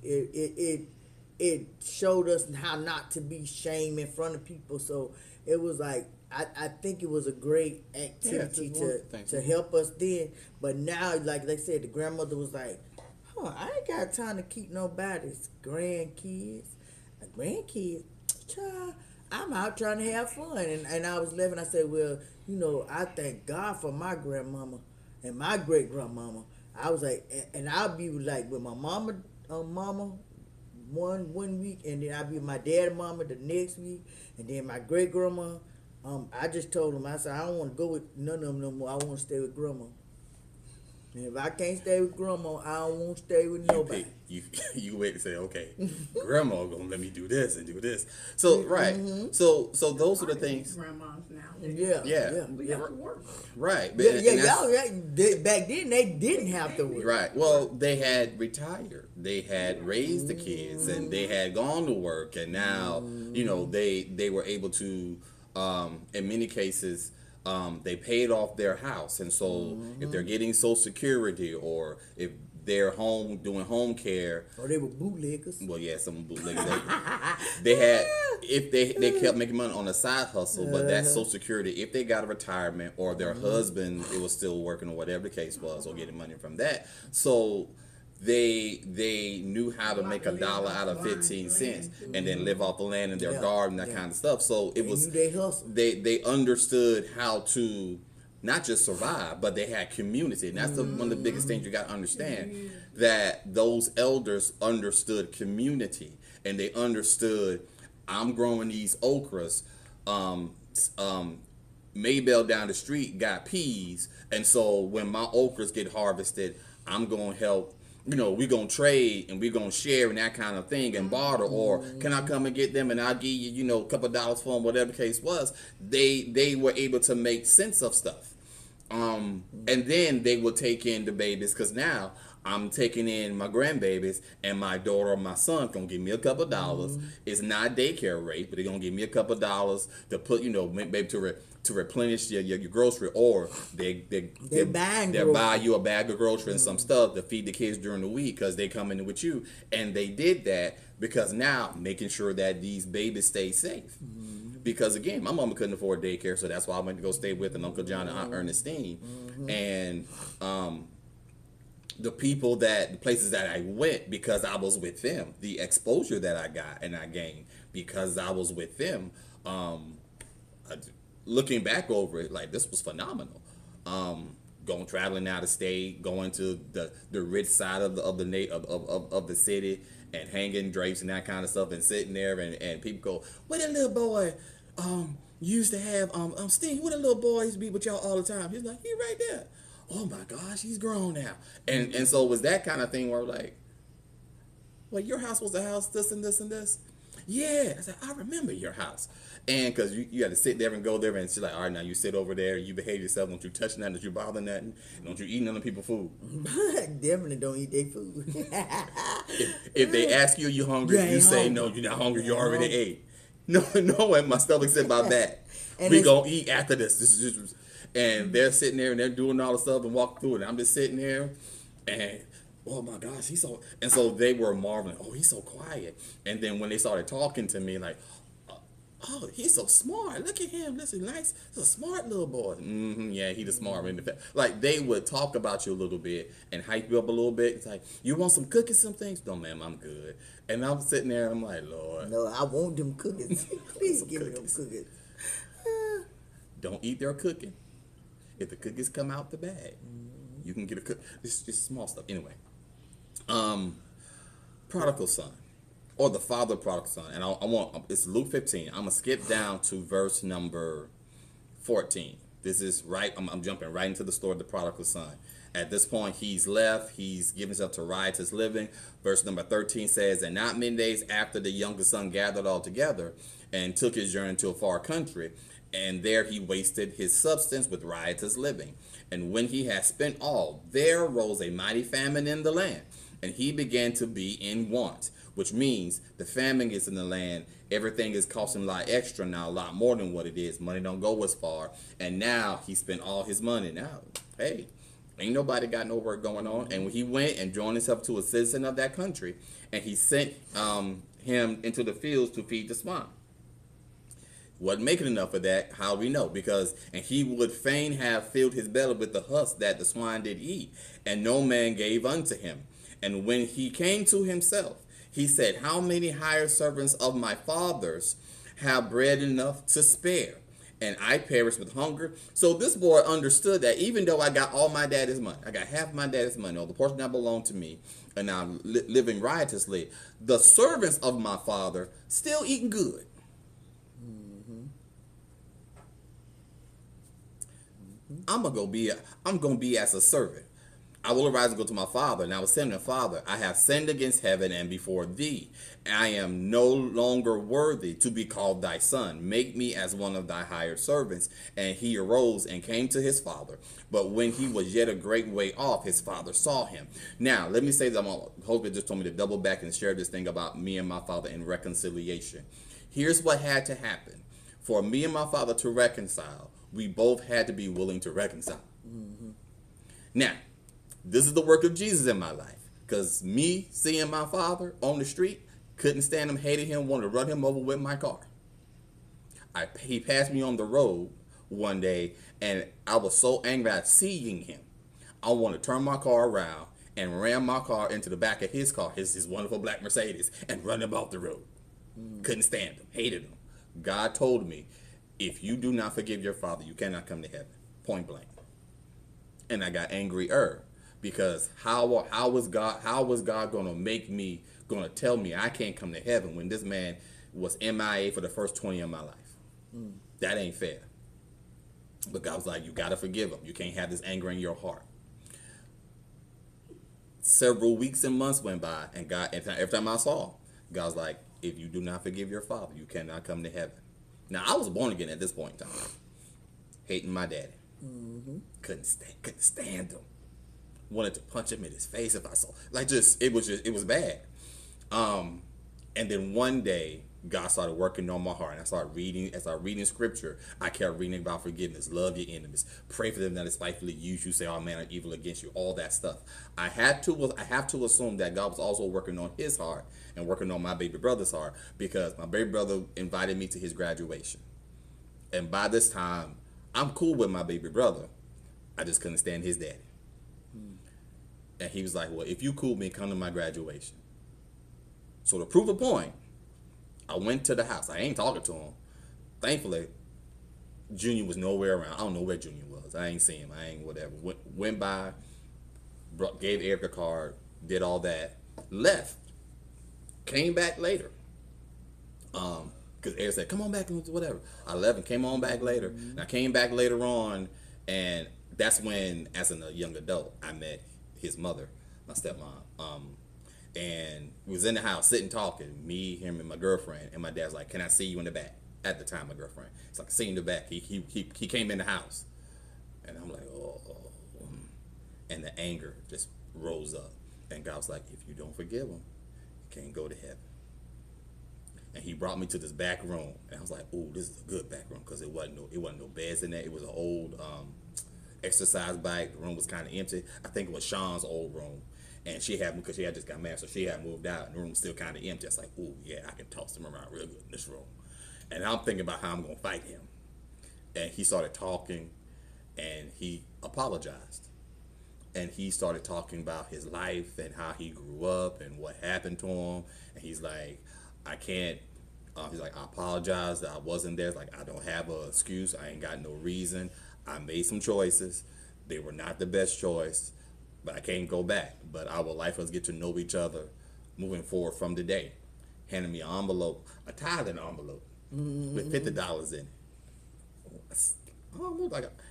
It showed us how not to be shame in front of people. So it was like I think it was a great activity to help us then. But now, like they said, the grandmother was like, I ain't got time to keep nobody's grandkids. Child, I'm out trying to have fun. And I was laughing. I said, well, I thank God for my grandmama and my great grandmama. I was like, and I'll be like with my mama one week, and then I'll be with my dad and mama the next week, and then my great grandma. I just told him, I said, I don't want to go with none of them no more. I want to stay with grandma. And if I can't stay with grandma, I don't want to stay with nobody. You wait to say, okay, grandma gonna let me do this and do this. So right, so those are the things. Grandmas now. Yeah. We have to work. Right. Back then they didn't have to work. Right. Well, they had retired. They had raised the kids, and they had gone to work, and now they were able to, in many cases, they paid off their house, and so if they're getting Social Security, or if they're home doing home care, or they were bootleggers. Well, yeah, some bootleggers. They had, if they kept making money on a side hustle, but that Social Security, if they got a retirement, or their husband it was still working, or whatever the case was, or getting money from that, so they knew how to make $1 out of 15 cents, and then live off the land in their garden, that kind of stuff. So it was they understood how to not just survive, but they had community, and that's one of the biggest things you got to understand, that those elders understood community, and they understood, I'm growing these okras, Maybell down the street got peas, and so when my okras get harvested, I'm going to help. We're going to trade, and we're going to share, and that kind of thing, and barter, or can I come and get them, and I'll give you, a couple of dollars for them, whatever the case was. They were able to make sense of stuff. And then they will take in the babies, because now I'm taking in my grandbabies, and my daughter or my son going to give me a couple of dollars. It's not daycare rate, but they're going to give me a couple of dollars to put, maybe to replenish your grocery, or they buy you a bag of grocery and some stuff to feed the kids during the week, because they come in with you. And they did that because now making sure that these babies stay safe. Because again, my mama couldn't afford daycare, so that's why I went to go stay with an Uncle John and Aunt Ernestine. And the places that I went, because I was with them, the exposure that I got and I gained because I was with them, looking back over it, like, this was phenomenal. Going traveling out of state, going to the rich side of the city, and hanging drapes and that kind of stuff, and sitting there, and people go, "What that little boy used to have Steve? What that little boy used to be with y'all all the time?" He's like, "He right there." Oh my gosh, he's grown now. And so it was that kind of thing where, like, well, your house was the house, this and this and this. Yeah, I said, I remember your house. And because you had to sit there and go there, and she's like, all right, now you sit over there, you behave yourself, don't you touch nothing, don't you bother nothing, don't you eat none of people's food. Definitely don't eat their food. if they ask you, are you hungry? You say, no, you're not hungry, you already ate. No, and my stomach said about that. We gonna eat after this. And they're sitting there and they're doing all the stuff and walking through it. And I'm just sitting there, and oh my gosh, he's so. And so they were marveling. Oh, he's so quiet. And then when they started talking to me, like, Oh, he's so smart. Look at him. Listen, nice. He's a smart little boy. Yeah, he the smart one. Like, they would talk about you a little bit and hype you up a little bit. It's like, you want some cookies, some things? No, ma'am, I'm good. And I'm sitting there and I'm like, Lord, No, I want them cookies. Please some give me them cookies. cookies. Don't eat their cooking. If the cookies come out the bag, you can get a cook. It's just small stuff. Anyway, prodigal son, or the father prodigal son, and I want, it's Luke 15. I'm gonna skip down to verse number 14. This is right. I'm jumping right into the story of the prodigal son. At this point, he's left. He's given himself to riotous living. Verse number 13 says, "And not many days after, the younger son gathered all together and took his journey to a far country. And there he wasted his substance with riotous living. And when he had spent all, there arose a mighty famine in the land. And he began to be in want," which means the famine is in the land. Everything is costing a lot extra now, a lot more than what it is. Money don't go as far. And now he spent all his money. Now, hey, ain't nobody got no work going on. And when he went and joined himself to a citizen of that country, and he sent him into the fields to feed the swine. Wasn't making enough of that. How we know? Because, and he would fain have filled his belly with the husk that the swine did eat, and no man gave unto him. And when he came to himself, he said, "How many hired servants of my father's have bread enough to spare, and I perish with hunger?" So this boy understood that even though I got all my daddy's money, I got half my daddy's money, or the portion that belonged to me, and I'm living riotously, the servants of my father still eating good. I'm gonna be as a servant. I will arise and go to my father, and I will say to him, "Father, I have sinned against heaven and before thee. I am no longer worthy to be called thy son. Make me as one of thy hired servants." And he arose and came to his father. But when he was yet a great way off, his father saw him. Now, let me say that Hope just told me to double back and share this thing about me and my father in reconciliation. Here's what had to happen. For me and my father to reconcile, we both had to be willing to reconcile. Now, this is the work of Jesus in my life. Because me seeing my father on the street, couldn't stand him, hated him, wanted to run him over with my car. He passed me on the road one day, and I was so angry at seeing him. I wanted to turn my car around and ram my car into the back of his car, his wonderful black Mercedes, and run him off the road. Couldn't stand him, hated him. God told me, if you do not forgive your father, you cannot come to heaven. Point blank. And I got angrier because how was God gonna tell me I can't come to heaven when this man was MIA for the first 20 of my life? That ain't fair. But God was like, you gotta forgive him. You can't have this anger in your heart. Several weeks and months went by, and God, every time I saw, God was like, if you do not forgive your father, you cannot come to heaven. Now, I was born again at this point in time. Hating my daddy. Couldn't stand him. Wanted to punch him in his face if I saw. It was bad. And then one day, God started working on my heart, and I started reading scripture. I kept reading about forgiveness, love your enemies, pray for them that despitefully use you, say all manner of evil against you, all that stuff. I have to assume that God was also working on his heart and working on my baby brother's heart, because my baby brother invited me to his graduation. And by this time, I'm cool with my baby brother. I just couldn't stand his daddy. And he was like, well, if you cool with me, come to my graduation. So to prove a point, I went to the house. I ain't talking to him. Thankfully, Junior was nowhere around. I don't know where Junior was. I ain't seen him. I ain't whatever. Went by, gave Eric a card, did all that, left. Came back later. Because Eric said, come on back and whatever. I left and came on back later. And I came back later on, and that's when, as a young adult, I met his mother, my stepmom. And we was in the house sitting talking, me, him, and my girlfriend. And my dad's like, can I see you in the back? At the time, my girlfriend. It's like, I see you in the back. He came in the house. And I'm like, oh. And the anger just rose up. And God was like, if you don't forgive him, you can't go to heaven. And he brought me to this back room. And I was like, oh, this is a good back room, because it wasn't no beds in there. It was an old exercise bike. The room was kind of empty. I think it was Sean's old room. And she had, because she had just got married, so she had moved out, and the room was still kind of empty. I was like, ooh, yeah, I can toss them around real good in this room. And I'm thinking about how I'm going to fight him. And he started talking, and he apologized. And he started talking about his life and how he grew up and what happened to him. And he's like, I can't, he's like, I apologize that I wasn't there. Like, I don't have an excuse. I ain't got no reason. I made some choices. They were not the best choice, but I can't go back. But I would like us to get to know each other moving forward from today. Handed me an envelope, a tithing envelope with $50 in it.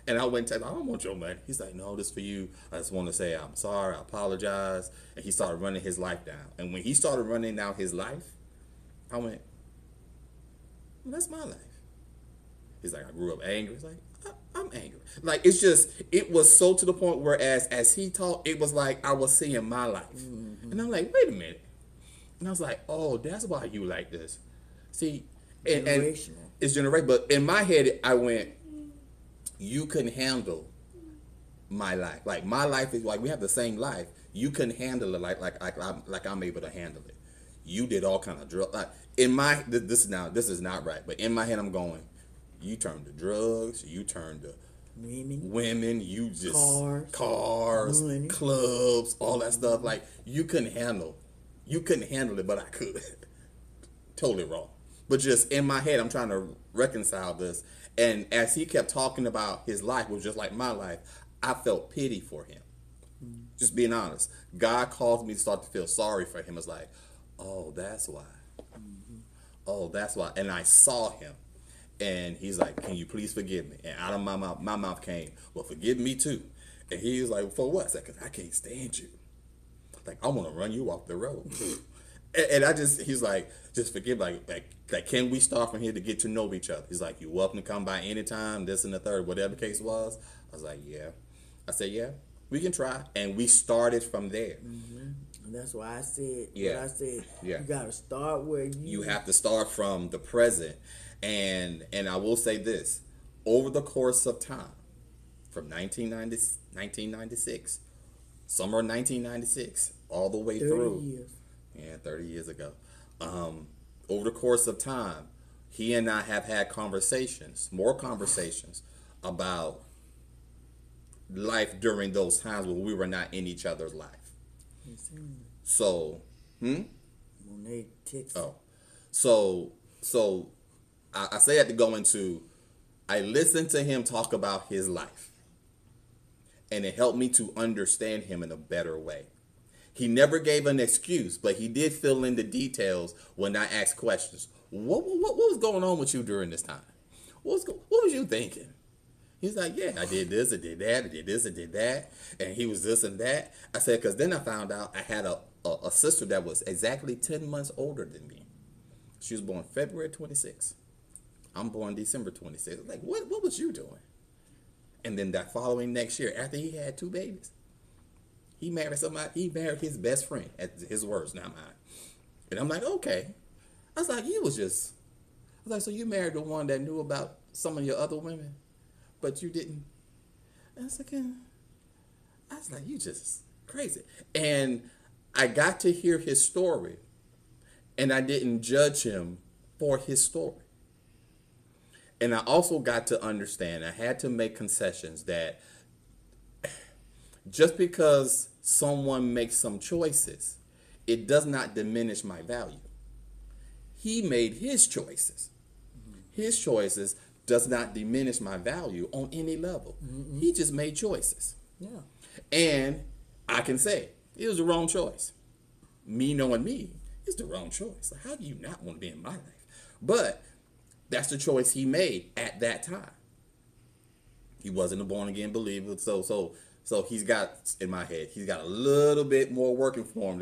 And I went and said, I don't want your money. He's like, no, this is for you. I just want to say I'm sorry. I apologize. And he started running his life down. And when he started running down his life, I went, well, that's my life. He's like, I grew up angry. He's like, I'm angry. Like, it's just, it was so to the point where as he talked, it was like I was seeing my life. And I'm like, wait a minute. And I was like, oh, that's why you like this. See, and it's generational. But in my head, I went, you couldn't handle my life. Like, my life is like, we have the same life. You couldn't handle it like I'm able to handle it. You did all kind of drugs. Like, in my, this is not right. But in my head, I'm going, you turned to drugs. You turned to women. You just cars, money, clubs, all that stuff. Like, you couldn't handle it, but I could. Totally wrong. But just in my head, I'm trying to reconcile this. And as he kept talking about his life, which was just like my life, I felt pity for him. Just being honest. God caused me to start to feel sorry for him. It's like, oh, that's why. Oh, that's why. And I saw him. And he's like, can you please forgive me? And out of my mouth came, well, forgive me too. And he was like, for what? I said, because I can't stand you. Like, I want to run you off the road. And he's like, just forgive, like, can we start from here to get to know each other? He's like, you're welcome to come by anytime, this and the third, whatever the case was. I was like, yeah. I said, yeah, we can try. And we started from there. And that's why I said, you got to start where you have to start from the present. And I will say this, over the course of time, from 1996, summer 1996, all the way 30 through. years. Yeah, 30 years ago. Over the course of time, he and I have had more conversations about life during those times when we were not in each other's life. So, So I say that to go into, I listened to him talk about his life, and it helped me to understand him in a better way. He never gave an excuse, but he did fill in the details when I asked questions. What was going on with you during this time? What was you thinking? He's like, yeah, I did this, I did that, I did this, I did that. And he was this and that. I said, because then I found out I had a sister that was exactly 10 months older than me. She was born February 26th. I'm born December 26th. Like, what was you doing? And then that following next year, after he had 2 babies, he married somebody. He married his best friend, at his words, not mine. And I'm like, okay. I was like, so you married the one that knew about some of your other women, but you didn't. And I was like, you just crazy. And I got to hear his story, and I didn't judge him for his story. And I also got to understand, I had to make concessions that just because someone makes some choices, it does not diminish my value. He made his choices. His choices does not diminish my value on any level. He just made choices. Yeah. And I can say, it was the wrong choice. Me knowing me, it's the wrong choice. Like, how do you not want to be in my life? But that's the choice he made at that time. He wasn't a born again believer, so he's got, in my head, he's got a little bit more working for him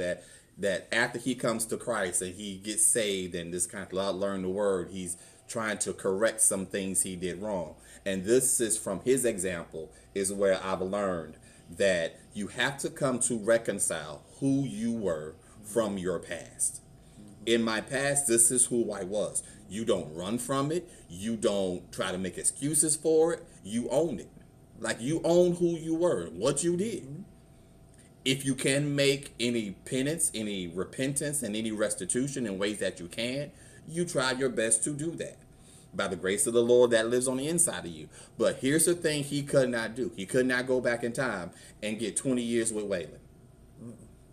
that after he comes to Christ and he gets saved and this kind of learn the word, he's trying to correct some things he did wrong. And this is from his example is where I've learned that you have to come to reconcile who you were from your past. In my past, this is who I was. You don't run from it. You don't try to make excuses for it. You own it. Like, you own who you were, what you did. If you can make any penance, any repentance, and any restitution in ways that you can, you try your best to do that. by the grace of the Lord that lives on the inside of you. But here's the thing he could not do. He could not go back in time and get 20 years with Waylon.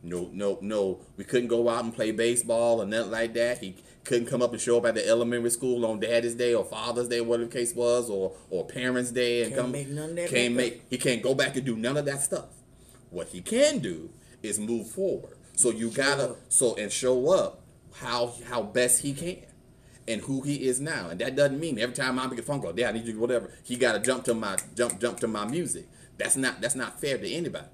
No, no, no. We couldn't go out and play baseball or nothing like that. He couldn't come up and show up at the elementary school on Daddy's Day or Father's Day, whatever the case was, or Parents' Day, and Can't make none of that can't back make. He can't go back and do none of that stuff. What he can do is move forward. So you gotta show up how best he can. And who he is now, and that doesn't mean every time I make a phone call, Dad, I need you to whatever. He got to jump to my music. That's not fair to anybody.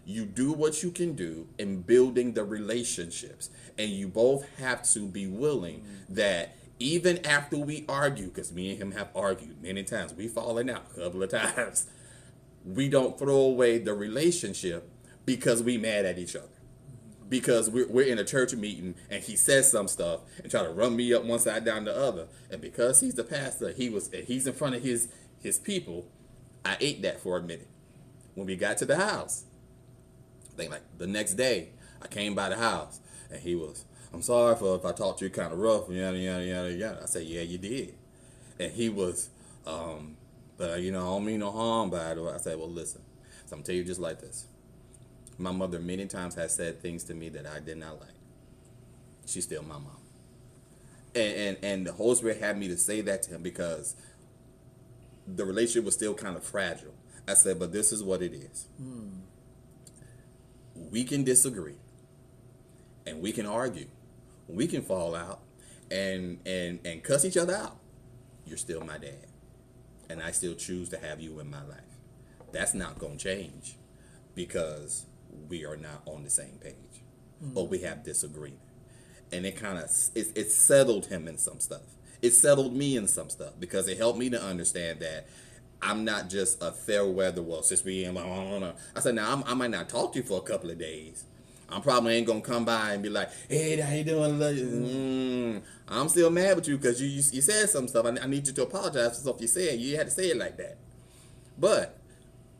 You do what you can do in building the relationships, and you both have to be willing that even after we argue, because me and him have argued many times, we fallen out a couple of times. We don't throw away the relationship because we mad at each other. Because we're in a church meeting and he says some stuff and try to run me up one side down the other, and because he's the pastor, he's in front of his people. I ate that for a minute. When we got to the house, I think like the next day, I came by the house and he was, I'm sorry for if I talked to you kind of rough, yada yada yada yada. I said, yeah, you did, and he was, but I don't mean no harm by it. I said, well, listen, so I'm gonna tell you just like this. My mother many times has said things to me that I did not like. She's still my mom. And the Holy Spirit had me to say that to him because the relationship was still kind of fragile. I said, but this is what it is. We can disagree. And we can argue. We can fall out and cuss each other out. You're still my dad. And I still choose to have you in my life. That's not going to change because we are not on the same page, or we have disagreement. And it kind of it settled him in some stuff. It settled me in some stuff because it helped me to understand that I'm not just a fair weather. Well, since we in, I said, now I might not talk to you for a couple of days. I probably ain't gonna come by and be like, hey, how you doing? I'm still mad with you because you said some stuff. I need you to apologize for stuff you said. You had to say it like that. But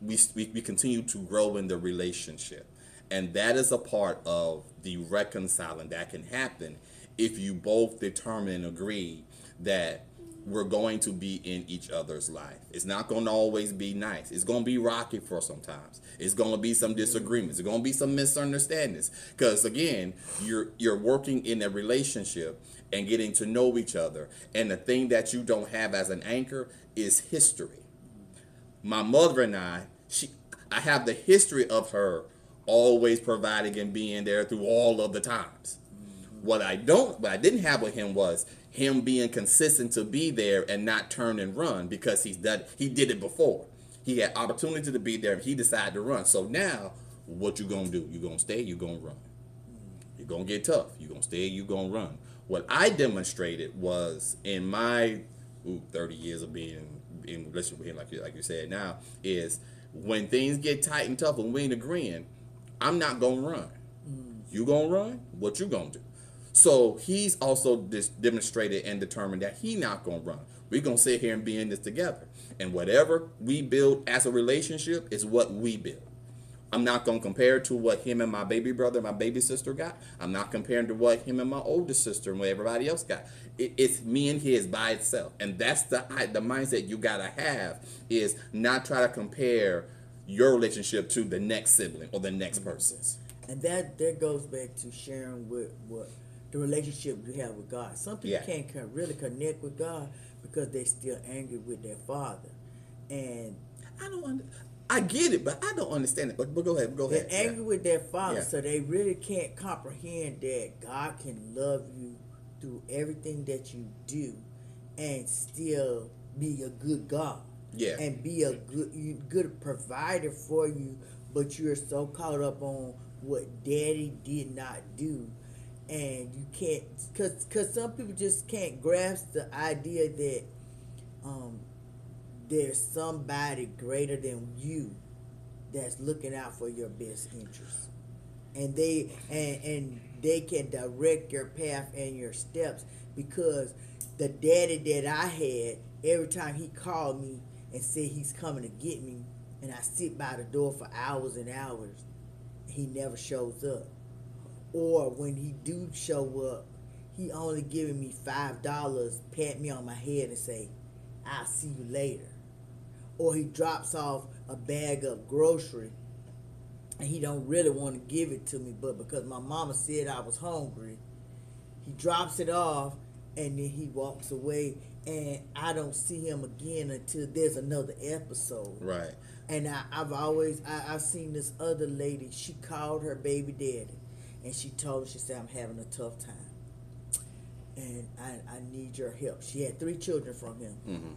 we continue to grow in the relationship. And that is a part of the reconciling that can happen if you both determine and agree that we're going to be in each other's life. It's not going to always be nice. It's going to be rocky for sometimes. It's going to be some disagreements. It's going to be some misunderstandings. Because again, you're working in a relationship and getting to know each other. And the thing that you don't have as an anchor is history. My mother and I have the history of her always providing and being there through all of the times. What I didn't have with him was him being consistent to be there and not turn and run because he did it before. He had opportunity to be there and he decided to run. So now, what you gonna do? You gonna stay? You gonna run? You're gonna get tough. You gonna stay? You gonna run? What I demonstrated was in my 30 years of being in relationship with him, like you said now, is when things get tight and tough and we ain't agreeing, I'm not gonna run. You gonna run? What you gonna do? So he's also demonstrated and determined that he not gonna run. We're gonna sit here and be in this together. And whatever we build as a relationship is what we build. I'm not gonna compare it to what him and my baby brother, my baby sister got. I'm not comparing to what him and my older sister and what everybody else got. It's me and his by itself. And that's the mindset you gotta have, is not try to compare your relationship to the next sibling or the next person's. And that goes back to sharing with what the relationship you have with God. Some people can't really connect with God because they're still angry with their father. And I get it, but I don't understand it. But go ahead. They're angry with their father, so they really can't comprehend that God can love you through everything that you do and still be a good God. Yeah. And be a good provider for you, but you're so caught up on what daddy did not do. And you can't, because some people just can't grasp the idea that there's somebody greater than you that's looking out for your best interests, and they can direct your path and your steps. Because the daddy that I had, every time he called me and said he's coming to get me, and I sit by the door for hours and hours, he never shows up. Or when he do show up, he only giving me $5, pat me on my head and say, "I'll see you later." Or he drops off a bag of grocery and he don't really want to give it to me, but because my mama said I was hungry, he drops it off and then he walks away, and I don't see him again until there's another episode. Right. And I've seen this other lady. She called her baby daddy, and she told him, she said, "I'm having a tough time, and I need your help." She had 3 children from him. Mm-hmm.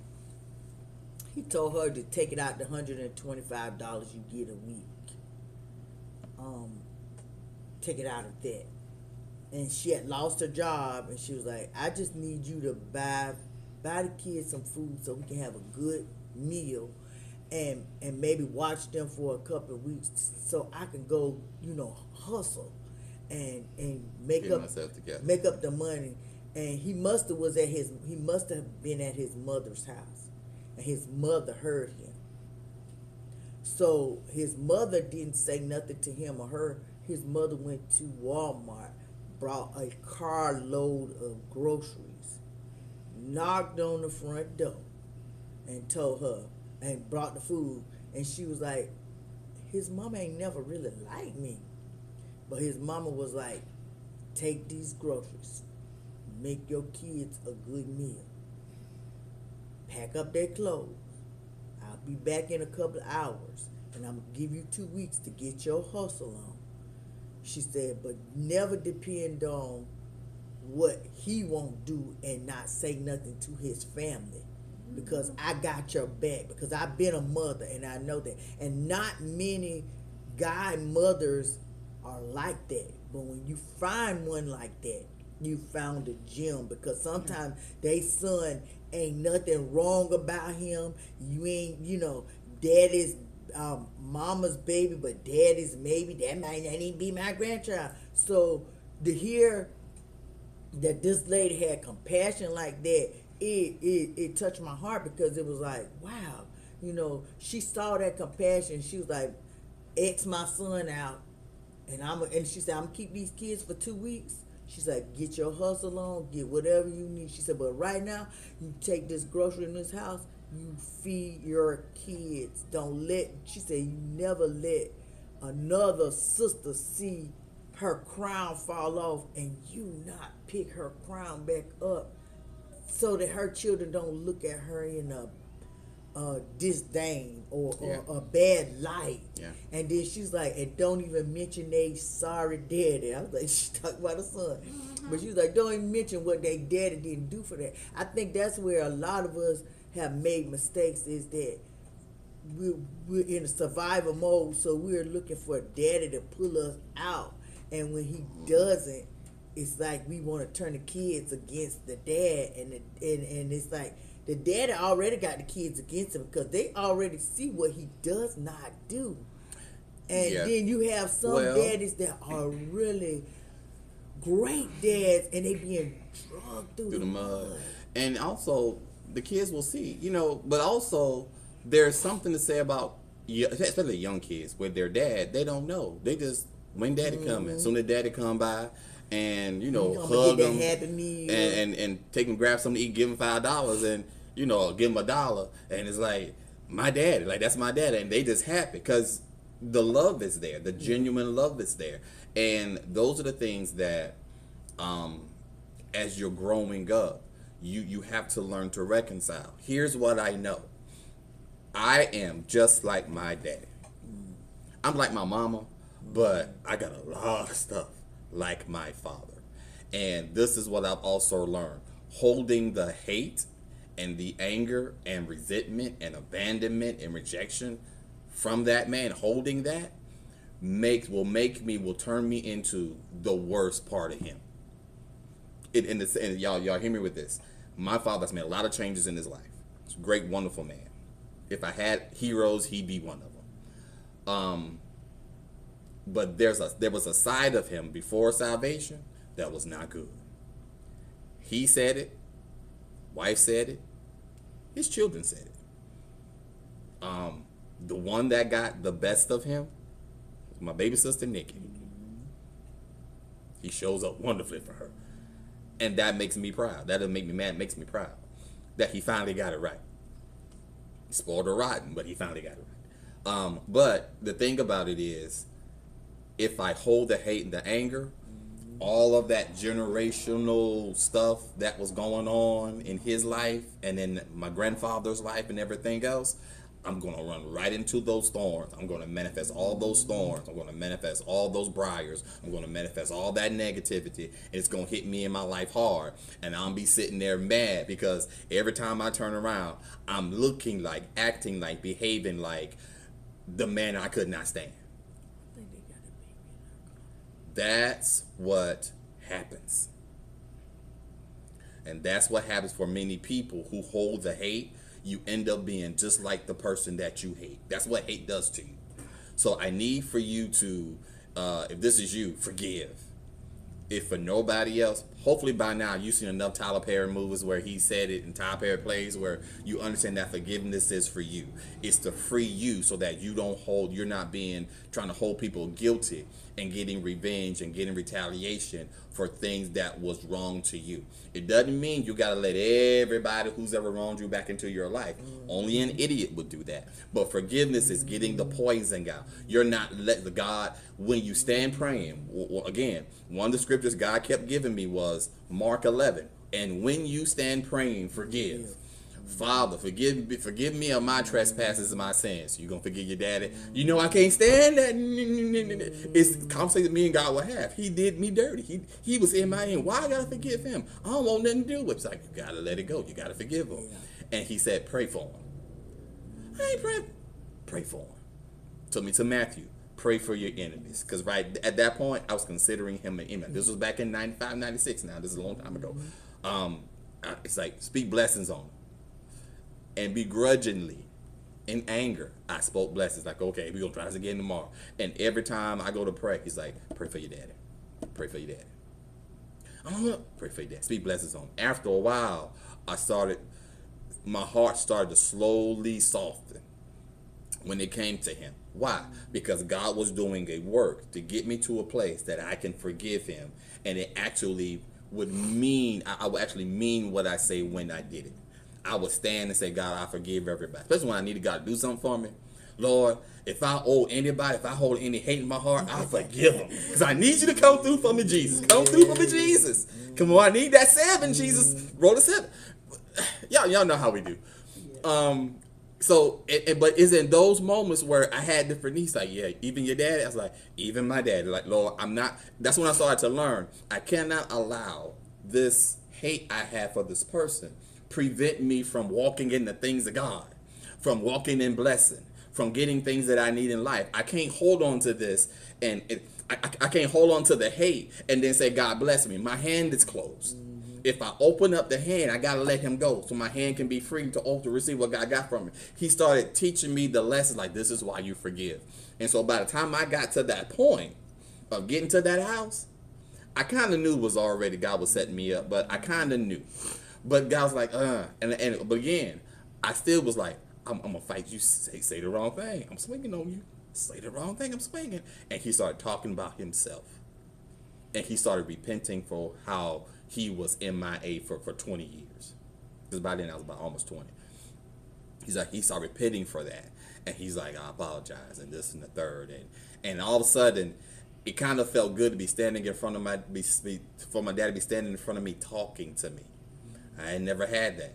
He told her to take it out the $125 you get a week. Take it out of that. And she had lost her job, and she was like, "I just need you to buy the kids some food so we can have a good meal, and maybe watch them for a couple of weeks so I can go, hustle and make up the money." And he must have been at his mother's house, and his mother heard him. So his mother didn't say nothing to him or her. His mother went to Walmart, brought a carload of groceries, knocked on the front door, and told her, and brought the food. And she was like, his mama ain't never really liked me. But his mama was like, "Take these groceries, make your kids a good meal, pack up their clothes. I'll be back in a couple of hours, and I'm going to give you 2 weeks to get your hustle on." She said, "But never depend on what he won't do and not say nothing to his family, because I got your back, because I've been a mother and I know that." And not many guy mothers are like that. But when you find one like that, you found a gem, because sometimes they son ain't nothing wrong about him. You ain't, daddy's mama's baby, but daddy's maybe, that might not even be my grandchild. So to hear that this lady had compassion like that, it touched my heart, because it was like, wow, she saw that compassion. She was like, "X my son out, and she said, I'm gonna keep these kids for 2 weeks." She's like, "Get your hustle on, get whatever you need." She said, "But right now, you take this grocery in this house, you feed your kids. She said, you never let another sister see her crown fall off and you not pick her crown back up, so that her children don't look at her in a disdain or a bad light." Yeah. And then she's like, "And don't even mention they sorry daddy." I was like, she talking about her son. But she was like, "Don't even mention what they daddy didn't do for that." I think that's where a lot of us have made mistakes, is that we're in a survival mode, so we're looking for daddy to pull us out. And when he doesn't, it's like we want to turn the kids against the dad, and it's like the daddy already got the kids against him, because they already see what he does not do. And then you have some daddies that are really great dads, and they being drugged through the mud. And also, the kids will see, but also there's something to say about, especially young kids, with their dad. They don't know. They just, when daddy coming, soon as daddy come by, and hug them and take them, grab something to eat, give them $5, and give them $1, and it's like, my daddy, like, that's my daddy, and they just happy because the love is there, the genuine love is there. And those are the things that, as you're growing up, you have to learn to reconcile. Here's what I know: I am just like my daddy. I'm like my mama, but I got a lot of stuff like my father. And this is what I've also learned: holding the hate and the anger and resentment and abandonment and rejection from that man, holding that will turn me into the worst part of him. And y'all hear me with this. My father's made a lot of changes in his life. He's a great, wonderful man. If I had heroes, he'd be one of them. But there was a side of him before salvation that was not good. He said it. Wife said it. His children said it. The one that got the best of him was my baby sister, Nikki. He shows up wonderfully for her. And that makes me proud. That doesn't make me mad. It makes me proud that he finally got it right. Spoiled or rotten, but he finally got it right. But the thing about it is, if I hold the hate and the anger, all of that generational stuff that was going on in his life and in my grandfather's life and everything else, I'm going to run right into those thorns. I'm going to manifest all those thorns. I'm going to manifest all those briars. I'm going to manifest all that negativity. And it's going to hit me in my life hard. And I'll be sitting there mad because every time I turn around, I'm looking like, acting like, behaving like the man I could not stand. That's what happens. And that's what happens for many people who hold the hate. You end up being just like the person that you hate. That's what hate does to you. So I need for you to, if this is you, forgive. If for nobody else, hopefully by now you've seen enough Tyler Perry movies where he said it in Tyler Perry plays where you understand that forgiveness is for you. It's to free you so that you don't hold, you're not trying to hold people guilty and getting revenge and getting retaliation for things that was wrong to you. It doesn't mean you got to let everybody who's ever wronged you back into your life. Only an idiot would do that. But forgiveness is getting the poison out. You're not let the God, when you stand praying, again, one of the scriptures God kept giving me was Mark 11. And when you stand praying, forgive. Father, forgive me of my trespasses and my sins. You gonna forgive your daddy? You know I can't stand that. It's the conversation me and God will have. He did me dirty. He was in my end. Why I gotta forgive him? I don't want nothing to do with it. It's like, you gotta let it go. You gotta forgive him. And he said, pray for him. I ain't praying. Pray for him. Took me to Matthew. Pray for your enemies. Because right at that point, I was considering him an enemy. This was back in 95, 96 now. This is a long time ago. It's like, speak blessings on him. And begrudgingly, in anger, I spoke blessings. Like, okay, we're going to try this again tomorrow. And every time I go to pray, he's like, pray for your daddy. Pray for your daddy. Pray for your daddy. Speak blessings on him. After a while, my heart started to slowly soften when it came to him. Why? Because God was doing a work to get me to a place that I can forgive him. And it actually would mean, I would actually mean what I say when I did it. I would stand and say, God, I forgive everybody. Especially when I needed God to do something for me. Lord, if I owe anybody, if I hold any hate in my heart, I forgive them. Because I need you to come through for me, Jesus. Come through for me, Jesus. Come on, I need that 7, Jesus. Roll a 7. Y'all know how we do. But it's in those moments where I had different needs. Like, yeah, even your daddy. I was like, even my daddy. Like, Lord, I'm not. That's when I started to learn. I cannot allow this hate I have for this person prevent me from walking in the things of God, from walking in blessing, from getting things that I need in life. I can't hold on to this, and I can't hold on to the hate and then say, God bless me. My hand is closed. If I open up the hand, I got to let him go so my hand can be free to receive what God got from me. He started teaching me the lesson, like, this is why you forgive. And so by the time I got to that point of getting to that house, I kind of knew it was already God was setting me up, but I kind of knew. But God was like, but again, I still was like, I'm going to fight you, say the wrong thing. I'm swinging on you. Say the wrong thing, I'm swinging. And he started talking about himself. And he started repenting for how he was MIA for 20 years. Because by then I was about almost 20. He's like, he started repenting for that. And he's like, I apologize, and this and the third. And all of a sudden, it kind of felt good to be standing in front of for my dad to be standing in front of me talking to me. I had never had that.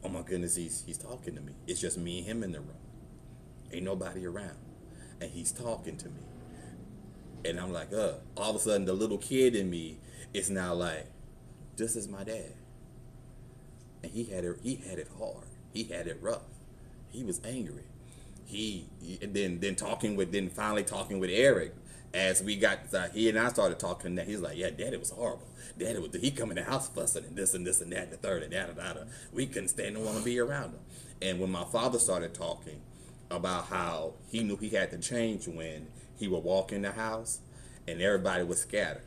Oh my goodness, he's talking to me. It's just me and him in the room. Ain't nobody around. And he's talking to me. And I'm like, all of a sudden the little kid in me is now like, this is my dad. And he had it hard. He had it rough. He was angry. Finally talking with Eric. As we got, he and I started talking, that he's like, yeah, Daddy was horrible. He come in the house fussing and this and that and the third and that. We couldn't stand and want to be around him. And when my father started talking about how he knew he had to change when he would walk in the house and everybody would scatter.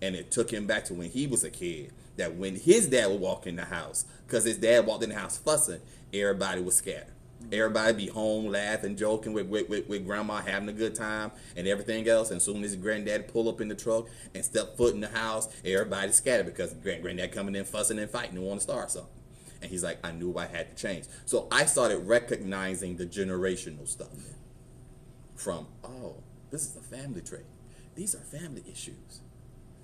And it took him back to when he was a kid, that when his dad would walk in the house, because his dad walked in the house fussing, everybody would scatter. Everybody be home laughing, joking with grandma, having a good time and everything else. And soon as granddad pull up in the truck and step foot in the house, everybody scattered because granddad coming in fussing and fighting and want to start something. And he's like, I knew I had to change. So I started recognizing the generational stuff from, oh, this is a family trait. These are family issues.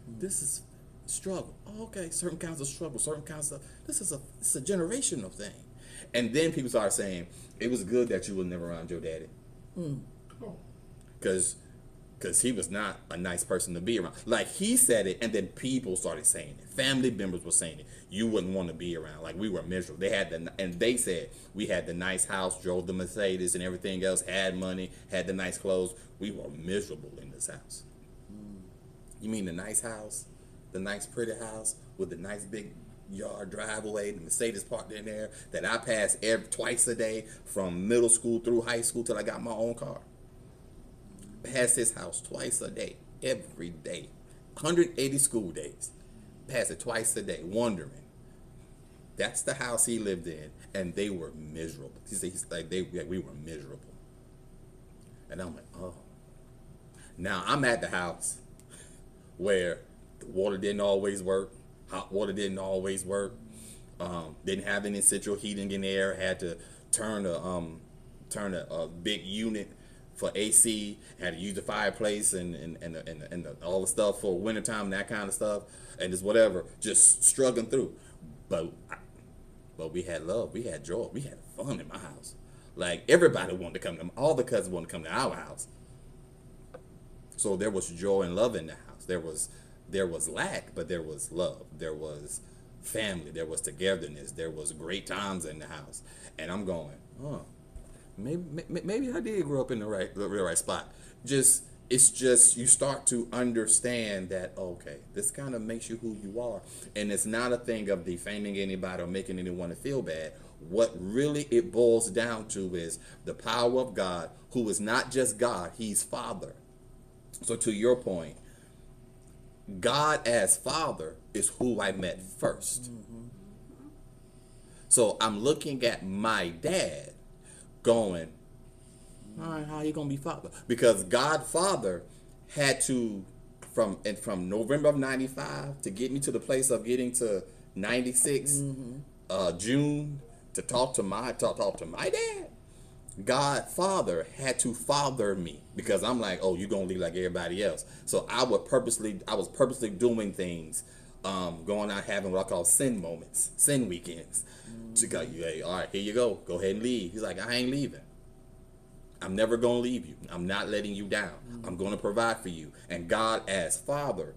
This is struggle. Oh, okay, certain kinds of struggle, certain kinds of, this is a generational thing. And then people start saying, it was good that you were never around your daddy. Because he was not a nice person to be around. Like, he said it, and then people started saying it. Family members were saying it. You wouldn't want to be around. Like, we were miserable. And they said we had the nice house, drove the Mercedes and everything else, had money, had the nice clothes. We were miserable in this house. You mean the nice house, the nice pretty house with the nice big yard driveway, the Mercedes parked in there that I passed twice a day from middle school through high school till I got my own car. Pass his house twice a day, every day, 180 school days. Pass it twice a day, wondering. That's the house he lived in, and they were miserable. He's like, we were miserable. And I'm like, oh. Now I'm at the house where the water didn't always work, hot water didn't always work, didn't have any central heating in there, had to turn a big unit for AC, had to use the fireplace and all the stuff for wintertime, that kind of stuff, and just whatever, just struggling through. But we had love, we had joy, we had fun in my house. Like, everybody wanted to come to, all the cousins wanted to come to our house. So there was joy and love in the house. There was lack, but there was love. There was family. There was togetherness. There was great times in the house. And I'm going, oh, maybe I did grow up in the real right spot. It's just you start to understand that, okay, this kind of makes you who you are. And it's not a thing of defaming anybody or making anyone feel bad. What really it boils down to is the power of God, who is not just God, he's Father. So to your point, God as Father is who I met first. So I'm looking at my dad going, all right, how are you going to be Father? Because God Father had to, from November of 95 to get me to the place of getting to 96, June, to talk to my dad. God Father had to father me, because I'm like, oh, you're gonna leave like everybody else. So I was purposely doing things, going out having what I call sin moments, sin weekends. To go, hey, all right, here you go ahead and leave. He's like, I ain't leaving. I'm never gonna leave you. I'm not letting you down. I'm gonna provide for you. And God as Father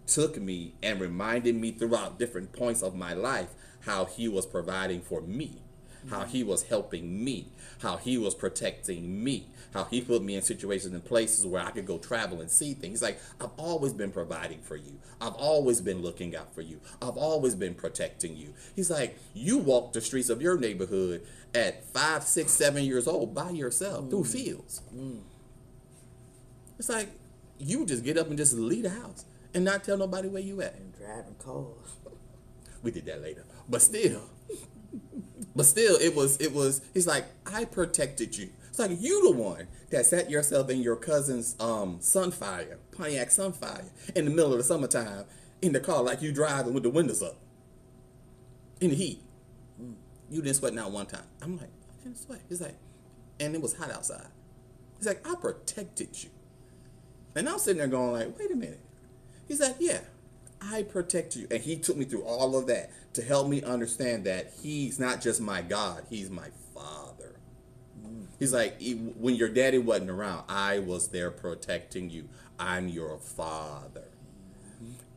took me and reminded me throughout different points of my life how he was providing for me, how he was helping me, how he was protecting me, how he put me in situations and places where I could go travel and see things. Like, I've always been providing for you. I've always been looking out for you. I've always been protecting you. He's like, you walk the streets of your neighborhood at 5, 6, 7 years old by yourself through fields. It's like, you just get up and just leave the house and not tell nobody where you at. And driving cars. We did that later. But still, it was, he's like, I protected you. It's like, you the one that set yourself in your cousin's Pontiac Sunfire, in the middle of the summertime in the car, like you driving with the windows up in the heat. You didn't sweat not one time. I'm like, I didn't sweat. He's like, and it was hot outside. He's like, I protected you. And I'm sitting there going like, wait a minute. He's like, yeah, I protect you. And he took me through all of that to help me understand that he's not just my God, he's my Father. He's like, when your daddy wasn't around, I was there protecting you. I'm your Father.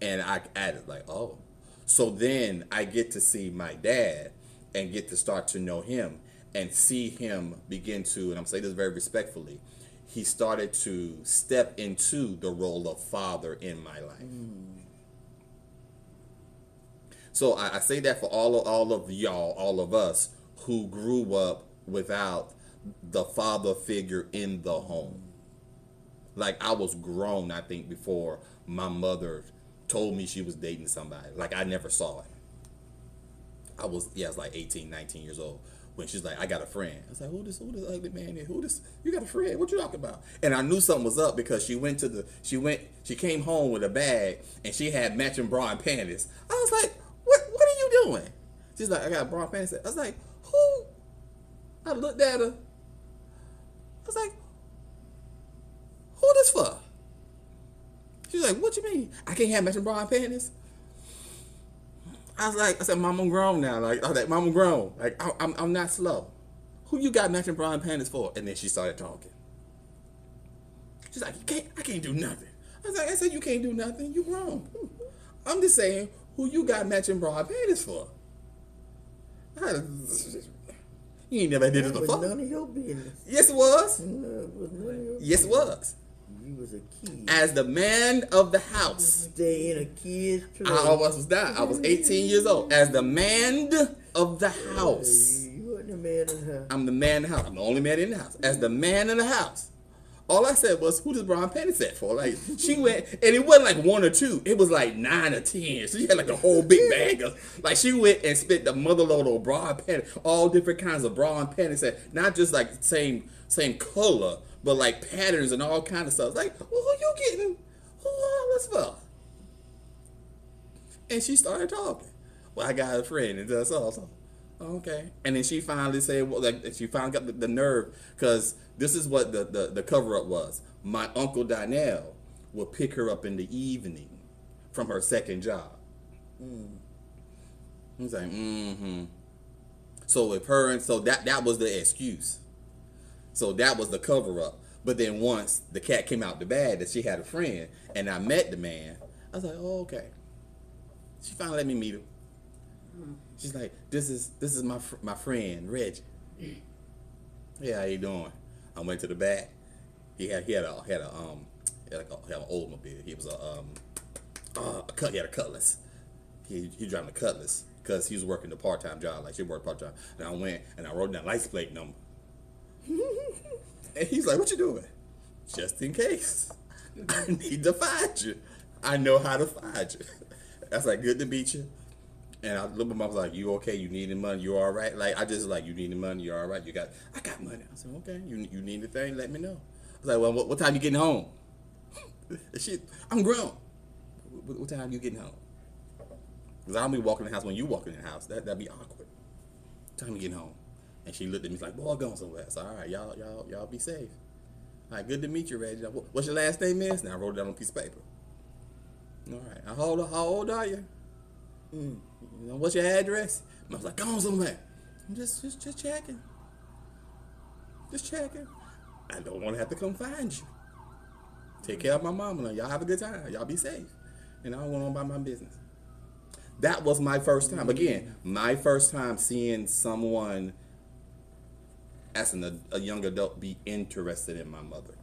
And I added like, oh. So then I get to see my dad and get to start to know him and see him begin to, and I'm saying this very respectfully, he started to step into the role of father in my life. So I say that for all of y'all, all of us who grew up without the father figure in the home. Like, I was grown, I think, before my mother told me she was dating somebody. Like, I never saw it. I was like 18, 19 years old when she's like, I got a friend. I was like, who this ugly man is? Who this? You got a friend? What you talking about? And I knew something was up because she came home with a bag and she had matching bra and panties. I was like, what are you doing? She's like, I got bra and panties. I was like, who? I looked at her. I was like, who this for? She's like, what you mean? I can't have matching bra and panties? I said, Mom, I'm grown now. Like, I was like, Mom, I'm grown. Like, I'm not slow. Who you got matching bra and panties for? And then she started talking. She's like, I can't do nothing. I said, you can't do nothing. You grown. I'm just saying, who you got matching bra and panties for? You ain't never did it before. None of your business. Yes, it was. No, it was none of your Yes, it was. You was a kid. As the man of the house. Stay in a kid's place. I almost was not. I was 18 years old. As the man of the house. You weren't the man in the house. I'm the man in the house. I'm the only man in the house. As the man in the house. All I said was, who does Brian Penny set for? Like, she went, and it wasn't like 1 or 2. It was like 9 or 10. So she had like a whole big bag of, like, she went and spent the mother load of bra and panties, all different kinds of bra and panties set, not just like same color, but like patterns and all kind of stuff. Like, well, who you getting? Who all this for? And she started talking. Well, I got a friend, and that's all. So, okay. And then she finally said, well, like, she finally got the nerve, because this is what the cover-up was. My Uncle Donnell would pick her up in the evening from her second job. He was like, So with her, and so that was the excuse. So that was the cover-up. But then once the cat came out the bag that she had a friend, and I met the man, I was like, oh, okay. She finally let me meet him. She's like, this is my friend Reggie. Yeah, how you doing? I went to the back. He had an Oldsmobile. He was he had a Cutlass. He driving a Cutlass because he was working the part-time job. Like, she worked part-time. And I went and I wrote down license plate number. And he's like, what you doing? Just in case. I need to find you. I know how to find you. That's like, good to meet you. And I looked at my mom, was like, you okay? You needing money? You all right? Like, I just like, you needing money? You all right? I got money. I said, okay. You need anything? Let me know. I was like, well, what time you getting home? I'm grown. What time you getting home? Because I don't be walking in the house when you walk in the house. That'd be awkward. What time you getting home? And she looked at me like, boy, I'm going somewhere. So, all right, y'all be safe. All right, good to meet you, Reggie. What's your last name is? Now I wrote it down on a piece of paper. All right. How old are you? You know, what's your address? I was like, go on somewhere. I'm just checking. Just checking. I don't want to have to come find you. Take care of my mama. Y'all have a good time. Y'all be safe. And I don't want to about my business. That was my first time. Again, my first time seeing someone as a young adult be interested in my mother.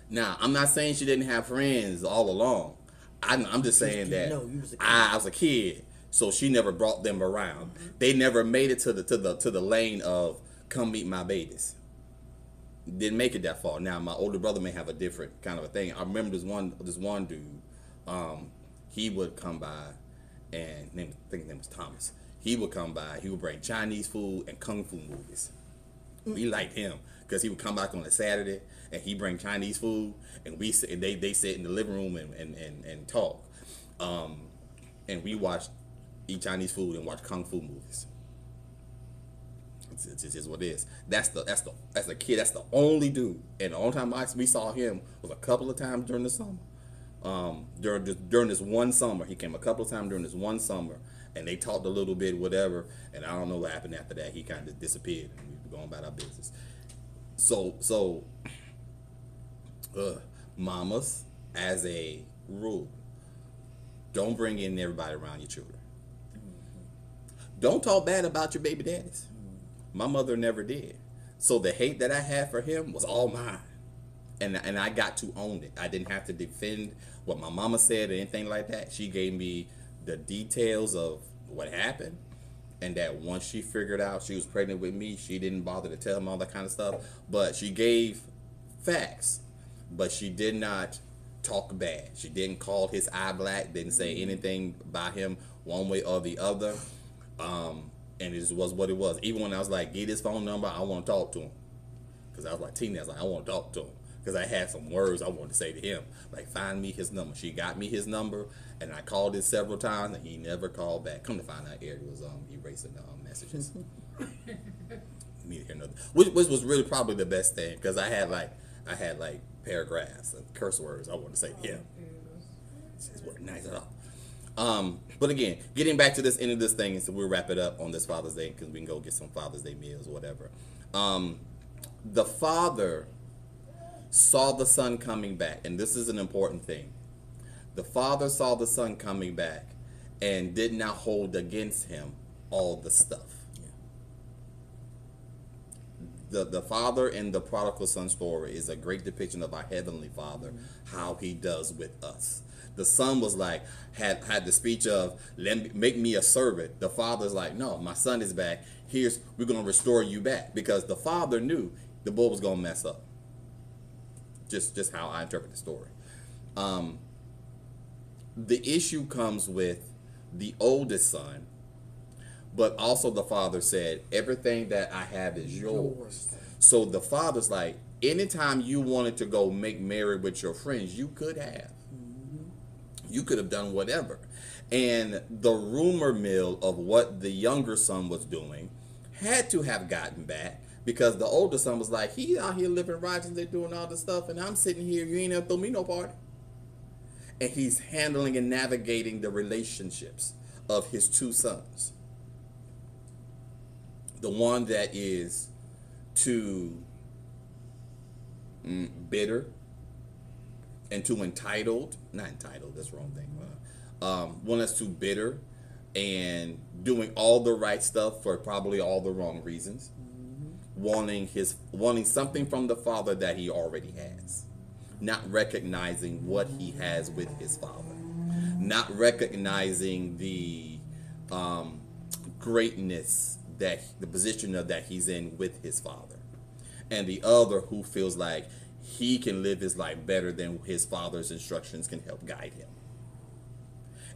Now, I'm not saying she didn't have friends all along. I'm just saying that I was a kid, so she never brought them around. They never made it to the lane of come meet my babies. Didn't make it that far. Now my older brother may have a different kind of a thing. I remember this one dude. He would come by, and I think his name was Thomas. He would come by. He would bring Chinese food and kung fu movies. We liked him because he would come back on a Saturday and he bring Chinese food, and they sit in the living room and talk, and we eat Chinese food and watch kung fu movies. It's just what it is. That's a kid. That's the only dude, and the only time we saw him was a couple of times during the summer. During this one summer, he came a couple of times during this one summer, and they talked a little bit, whatever. And I don't know what happened after that. He kind of just disappeared, and we were going about our business. So, mamas, as a rule, don't bring in everybody around your children. Don't talk bad about your baby daddies. My mother never did. So the hate that I had for him was all mine. And I got to own it. I didn't have to defend what my mama said or anything like that. She gave me the details of what happened. And that once she figured out she was pregnant with me, she didn't bother to tell him all that kind of stuff. But she gave facts. But she did not talk bad. She didn't call his eye black. Didn't say anything about him one way or the other. And it just was what it was. Even when I was like, get his phone number, I want to talk to him. Because I was like, teenager, I was like, I want to talk to him. Because I had some words I wanted to say to him. Like, find me his number. She got me his number, and I called it several times, and he never called back. Come to find out, Eric was erasing the messages. Me to hear nothing. Which was really probably the best thing, because I had like paragraphs and curse words I wanted to say to him. It wasn't nice at all. But again, getting back to this end of this thing, and so we'll wrap it up on this Father's Day because we can go get some Father's Day meals or whatever. The father saw the son coming back, and this is an important thing. The father saw the son coming back and did not hold against him all the stuff. The father in the prodigal son story is a great depiction of our heavenly Father, how he does with us. The son was like, had the speech of, make me a servant. The father's like, no, my son is back. We're going to restore you back. Because the father knew the boy was going to mess up. Just how I interpret the story. The issue comes with the oldest son, but also the father said, everything that I have is yours. So the father's like, anytime you wanted to go make merry with your friends, you could have. You could have done whatever. And the rumor mill of what the younger son was doing had to have gotten back, because the older son was like, he out here living righteous, they're doing all this stuff, and I'm sitting here, you ain't ever throw me no party. And he's handling and navigating the relationships of his two sons. The one that is too bitter and too entitled, not entitled, that's the wrong thing. One that's too bitter and doing all the right stuff for probably all the wrong reasons. Wanting something from the father that he already has. Not recognizing what he has with his father. Not recognizing the greatness, that the position that he's in with his father. And the other who feels like he can live his life better than his father's instructions can help guide him.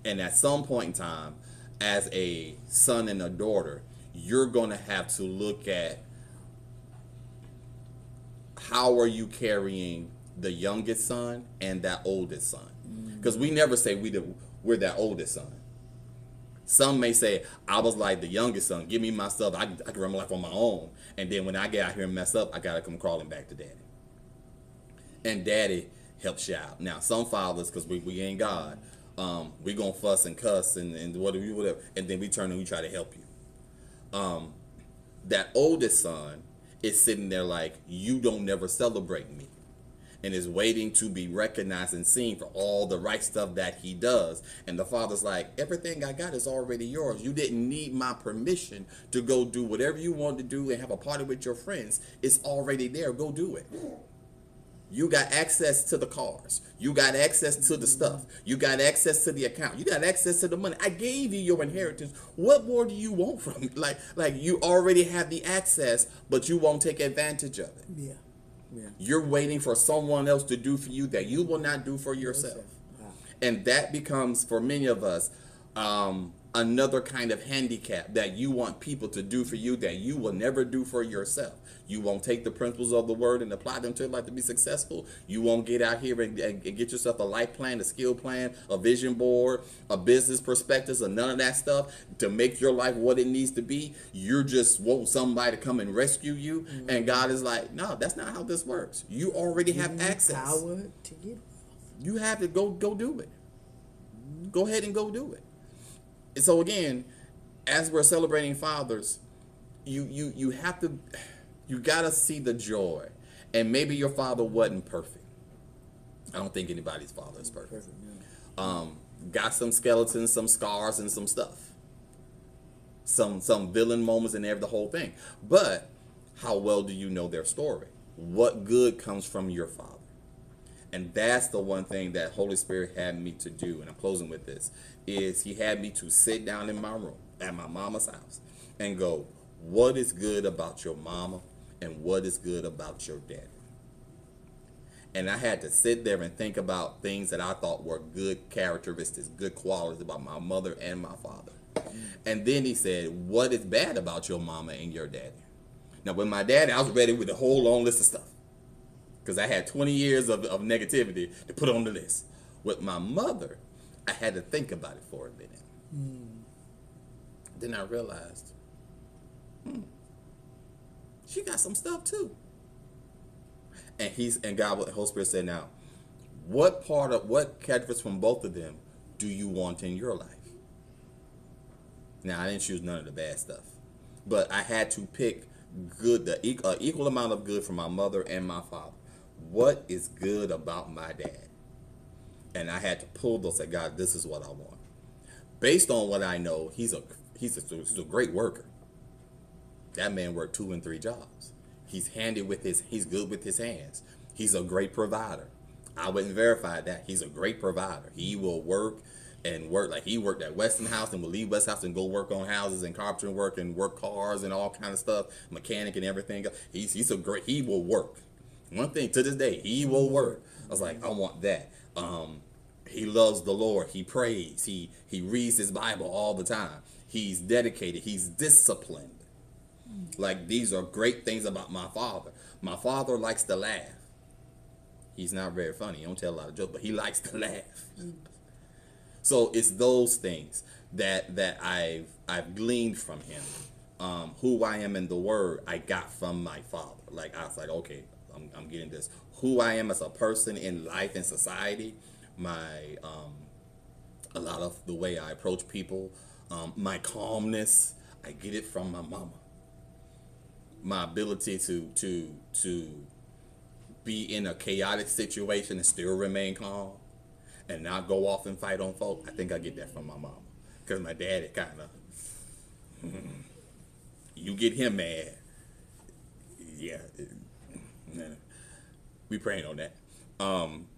And at some point in time, as a son and a daughter, you're going to have to look at how are you carrying the youngest son and that oldest son. Because we never say we're that oldest son. Some may say, I was like the youngest son. Give me my stuff. I can run my life on my own. And then when I get out here and mess up, I got to come crawling back to daddy. And daddy helps you out. Now, some fathers, because we ain't God, we going to fuss and cuss and whatever. And then we turn and we try to help you. That oldest son is sitting there like, you don't never celebrate me. And is waiting to be recognized and seen for all the right stuff that he does. And the father's like, everything I got is already yours. You didn't need my permission to go do whatever you want to do and have a party with your friends. It's already there. Go do it. You got access to the cars. You got access to the stuff. You got access to the account. You got access to the money. I gave you your inheritance. What more do you want from me? Like you already have the access, but you won't take advantage of it. Yeah. Yeah. You're waiting for someone else to do for you that you will not do for yourself. Wow. And that becomes, for many of us, another kind of handicap that you want people to do for you that you will never do for yourself. You won't take the principles of the word and apply them to your life to be successful. You won't get out here and get yourself a life plan, a skill plan, a vision board, a business perspectives, or none of that stuff to make your life what it needs to be. You just want somebody to come and rescue you. Mm-hmm. And God is like, no, that's not how this works. You already have access. Power to get. You have to go do it. Go ahead and go do it. And so again, as we're celebrating fathers, you have to, you gotta see the joy. And maybe your father wasn't perfect. I don't think anybody's father is perfect. Got some skeletons, some scars, and some stuff. Some villain moments and the whole thing. But how well do you know their story? What good comes from your father? And that's the one thing that Holy Spirit had me to do, and I'm closing with this, is he had me to sit down in my room at my mama's house and go, what is good about your mama and what is good about your daddy? And I had to sit there and think about things that I thought were good characteristics, good qualities about my mother and my father. And then he said, what is bad about your mama and your daddy? Now, with my daddy, I was ready with a whole long list of stuff. Because I had 20 years of negativity to put on the list. With my mother, I had to think about it for a minute. Then I realized, she got some stuff too. And God, the Holy Spirit said, now, what characteristics from both of them do you want in your life? Now, I didn't choose none of the bad stuff, but I had to pick equal amount of good from my mother and my father. What is good about my dad? And I had to pull those. Say, God, this is what I want. Based on what I know, he's a great worker. That man worked 2 and 3 jobs. He's good with his hands. He's a great provider. I wouldn't verify that. He's a great provider. He will work and work. Like, he worked at Westinghouse and will leave Westinghouse and go work on houses and carpentering work and work cars and all kind of stuff, mechanic and everything. He will work. One thing to this day, he will work. I was like, I want that. He loves the Lord. He prays. He reads his Bible all the time. He's dedicated. He's disciplined. Like, these are great things about my father. My father likes to laugh. He's not very funny. He don't tell a lot of jokes, but he likes to laugh. So it's those things that I've gleaned from him. Who I am in the Word, I got from my father. Like, I was like, okay, I'm getting this. Who I am as a person in life and society, a lot of the way I approach people, my calmness, I get it from my mama. My ability to be in a chaotic situation and still remain calm and not go off and fight on folk, I think I get that from my mama. Because my daddy kind of, you get him mad, yeah, we praying on that.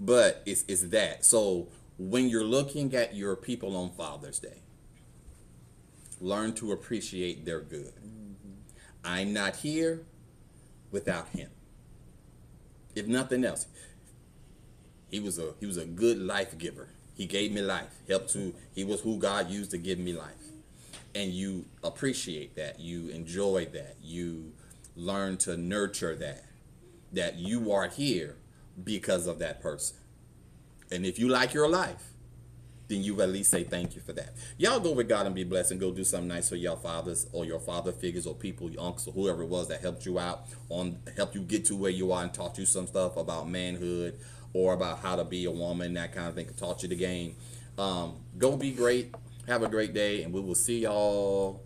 But it's that. So when you're looking at your people on Father's Day, learn to appreciate their good. I'm not here without him. If nothing else, he was a good life giver. He gave me life. He was who God used to give me life. And you appreciate that. You enjoy that. You learn to nurture that. That you are here because of that person. And if you like your life, then you at least say thank you for that. Y'all go with God and be blessed and go do something nice for your fathers or your father figures or people, your uncles or whoever it was that helped you out, helped you get to where you are and taught you some stuff about manhood or about how to be a woman, that kind of thing, taught you the game. Go be great. Have a great day, and we will see y'all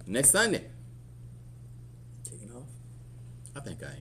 next Sunday. Taking off? I think I am.